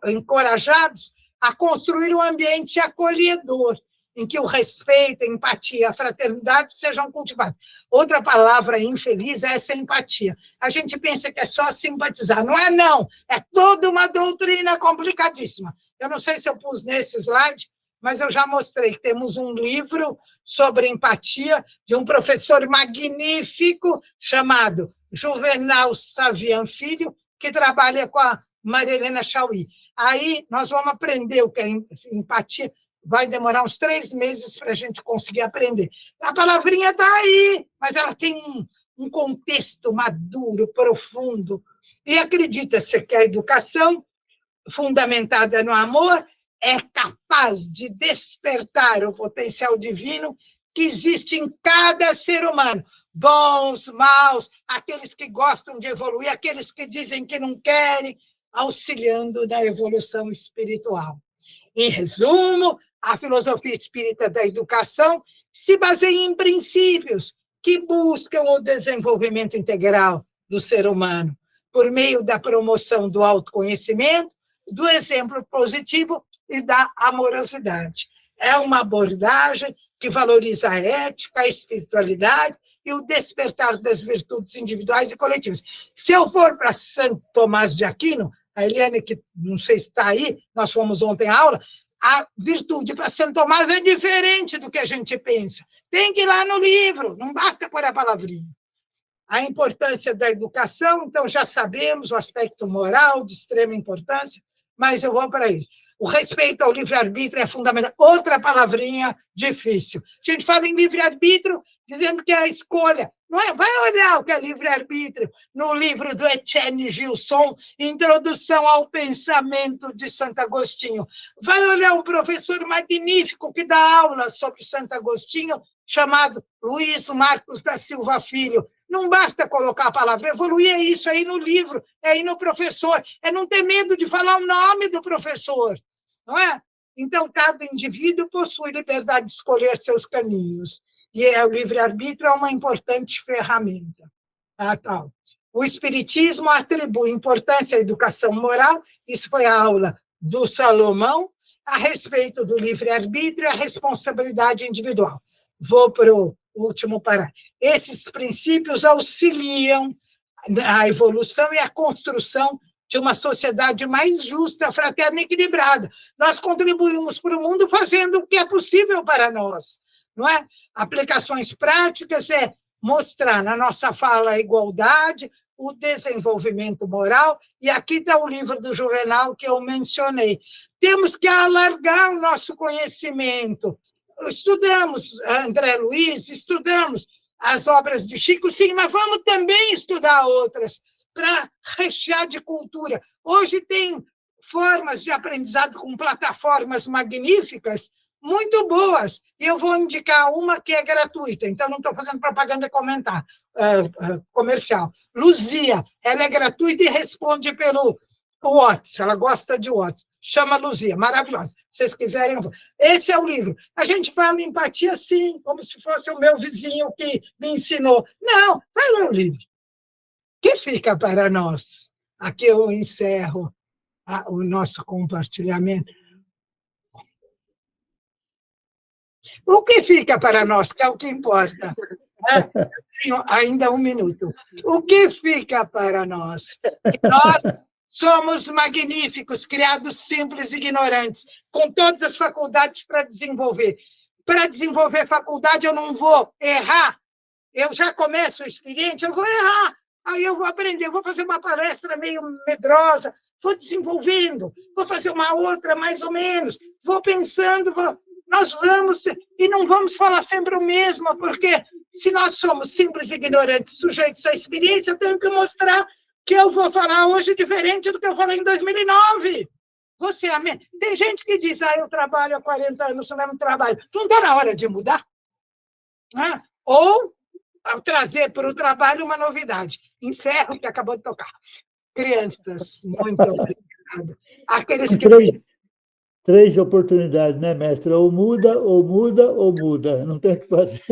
encorajados a construir um ambiente acolhedor, em que o respeito, a empatia, a fraternidade sejam cultivados. Outra palavra infeliz é essa empatia. A gente pensa que é só simpatizar. Não é, não. É toda uma doutrina complicadíssima. Eu não sei se eu pus nesse slide, mas eu já mostrei que temos um livro sobre empatia de um professor magnífico chamado Juvenal Savian Filho, que trabalha com a Maria Helena Chauí. Aí nós vamos aprender o que é empatia. Vai demorar uns 3 meses para a gente conseguir aprender. A palavrinha está aí, mas ela tem um contexto maduro, profundo. E acredita-se que a educação, fundamentada no amor, é capaz de despertar o potencial divino que existe em cada ser humano. Bons, maus, aqueles que gostam de evoluir, aqueles que dizem que não querem, auxiliando na evolução espiritual. Em resumo, a filosofia espírita da educação se baseia em princípios que buscam o desenvolvimento integral do ser humano, por meio da promoção do autoconhecimento, do exemplo positivo e da amorosidade. É uma abordagem que valoriza a ética, a espiritualidade e o despertar das virtudes individuais e coletivas. Se eu for para Santo Tomás de Aquino, a Eliane, que não sei se está aí, nós fomos ontem à aula, a virtude para Santo Tomás é diferente do que a gente pensa. Tem que ir lá no livro, não basta pôr a palavrinha. A importância da educação, então já sabemos o aspecto moral de extrema importância, mas eu vou para ele. O respeito ao livre-arbítrio é fundamental. Outra palavrinha difícil. A gente fala em livre-arbítrio dizendo que é a escolha. Não é? Vai olhar o que é livre-arbítrio no livro do Etienne Gilson, Introdução ao Pensamento de Santo Agostinho. Vai olhar um professor magnífico que dá aula sobre Santo Agostinho, chamado Luiz Marcos da Silva Filho. Não basta colocar a palavra evoluir, é isso aí no livro, é aí no professor, é não ter medo de falar o nome do professor, não é? Então, cada indivíduo possui liberdade de escolher seus caminhos, e o livre-arbítrio é uma importante ferramenta. Tal. O Espiritismo atribui importância à educação moral, isso foi a aula do Salomão, a respeito do livre-arbítrio e a responsabilidade individual. Vou para o último parágrafo. Esses princípios auxiliam a evolução e a construção de uma sociedade mais justa, fraterna e equilibrada. Nós contribuímos para o mundo fazendo o que é possível para nós, não é? Aplicações práticas é mostrar na nossa fala a igualdade, o desenvolvimento moral, e aqui está o livro do Juvenal que eu mencionei. Temos que alargar o nosso conhecimento. Estudamos André Luiz, estudamos as obras de Chico, sim, mas vamos também estudar outras para rechear de cultura. Hoje tem formas de aprendizado com plataformas magníficas, muito boas, e eu vou indicar uma que é gratuita, então não estou fazendo propaganda comercial. Luzia, ela é gratuita e responde pelo WhatsApp, ela gosta de WhatsApp, chama Luzia, maravilhosa. Se vocês quiserem, eu vou. Esse é o livro. A gente fala em empatia, sim, como se fosse o meu vizinho que me ensinou. Não, vai ler o livro. Que fica para nós? Aqui eu encerro o nosso compartilhamento. O que fica para nós, que é o que importa? Tenho ainda 1 minuto. O que fica para nós? Nós somos magníficos, criados simples e ignorantes, com todas as faculdades para desenvolver. Para desenvolver faculdade, eu não vou errar. Eu já começo o experiente, eu vou errar. Aí eu vou aprender, eu vou fazer uma palestra meio medrosa, vou desenvolvendo, vou fazer uma outra mais ou menos, vou pensando, nós vamos, e não vamos falar sempre o mesmo, porque se nós somos simples e ignorantes, sujeitos à experiência, eu tenho que mostrar que eu vou falar hoje diferente do que eu falei em 2009. Você, tem gente que diz, eu trabalho há 40 anos no mesmo trabalho. Não está na hora de mudar? né? Ou ao trazer para o trabalho uma novidade. Encerro, que acabou de tocar. Crianças, muito obrigada. Aqueles que... Três oportunidades, né, mestra? Ou muda, ou muda, ou muda. Não tem o que fazer.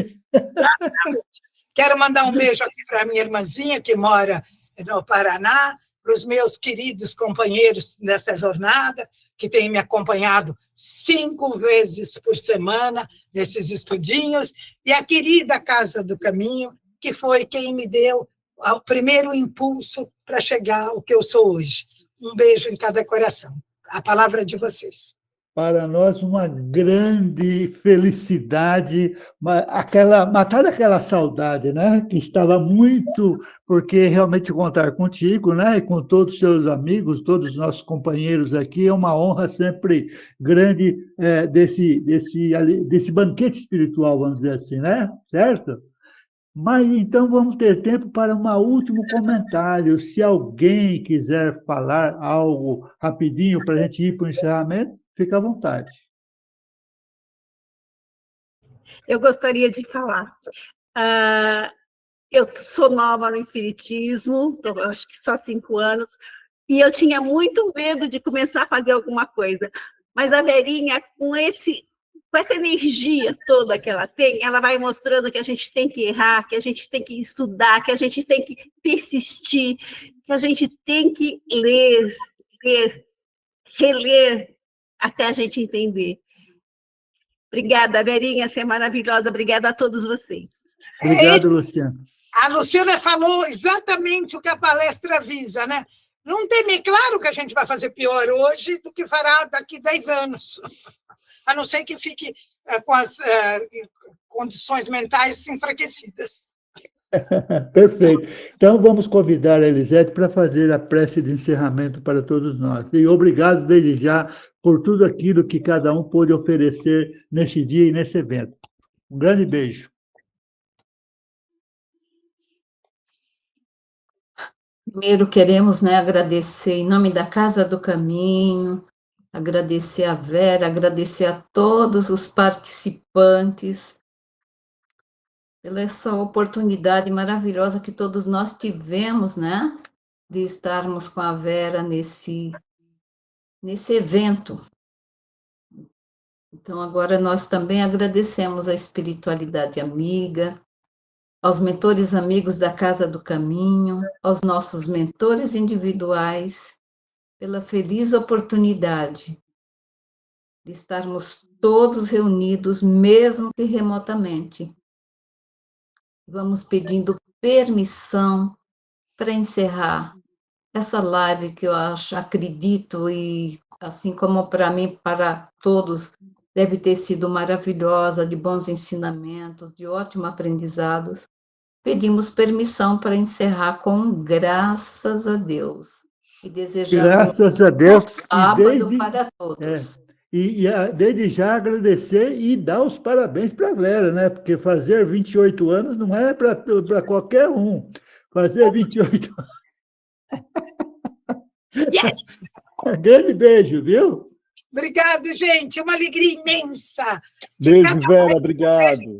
Quero mandar um beijo aqui para a minha irmãzinha, que mora no Paraná, para os meus queridos companheiros nessa jornada, que têm me acompanhado 5 vezes por semana nesses estudinhos, e a querida Casa do Caminho, que foi quem me deu o primeiro impulso para chegar ao que eu sou hoje. Um beijo em cada coração. A palavra é de vocês. Para nós, uma grande felicidade, matar aquela saudade, né? Que estava muito, porque realmente contar contigo, né? E com todos os seus amigos, todos os nossos companheiros aqui, é uma honra sempre grande desse banquete espiritual, vamos dizer assim, né? Certo? Mas então vamos ter tempo para um último comentário. Se alguém quiser falar algo rapidinho para a gente ir para o encerramento, fica à vontade. Eu gostaria de falar. Eu sou nova no Espiritismo, acho que só 5 anos, e eu tinha muito medo de começar a fazer alguma coisa. Mas a Verinha, com essa energia toda que ela tem, ela vai mostrando que a gente tem que errar, que a gente tem que estudar, que a gente tem que persistir, que a gente tem que ler, reler, até a gente entender. Obrigada, Verinha, você é maravilhosa. Obrigada a todos vocês. Obrigado, Luciana. A Luciana falou exatamente o que a palestra visa, né? Não tem bem claro que a gente vai fazer pior hoje do que fará daqui 10 anos. A não ser que fique com as condições mentais enfraquecidas. Perfeito. Então, vamos convidar a Elisete para fazer a prece de encerramento para todos nós. E obrigado, desde já, por tudo aquilo que cada um pôde oferecer neste dia e nesse evento. Um grande beijo. Primeiro, queremos, né, agradecer em nome da Casa do Caminho, agradecer a Vera, agradecer a todos os participantes, pela essa oportunidade maravilhosa que todos nós tivemos, né, de estarmos com a Vera nesse evento. Então, agora nós também agradecemos a espiritualidade amiga, aos mentores amigos da Casa do Caminho, aos nossos mentores individuais, pela feliz oportunidade de estarmos todos reunidos, mesmo que remotamente. Vamos pedindo permissão para encerrar essa live que eu acredito, e assim como para mim, para todos, deve ter sido maravilhosa, de bons ensinamentos, de ótimos aprendizados. Pedimos permissão para encerrar com graças a Deus. E desejando graças a Deus, sábado para todos. Desde já agradecer e dar os parabéns para a Vera, né? Porque fazer 28 anos não é para qualquer um. Fazer 28 anos. Yes! Grande beijo, viu? Obrigado, gente. Uma alegria imensa. Beijo, Vera. Obrigado.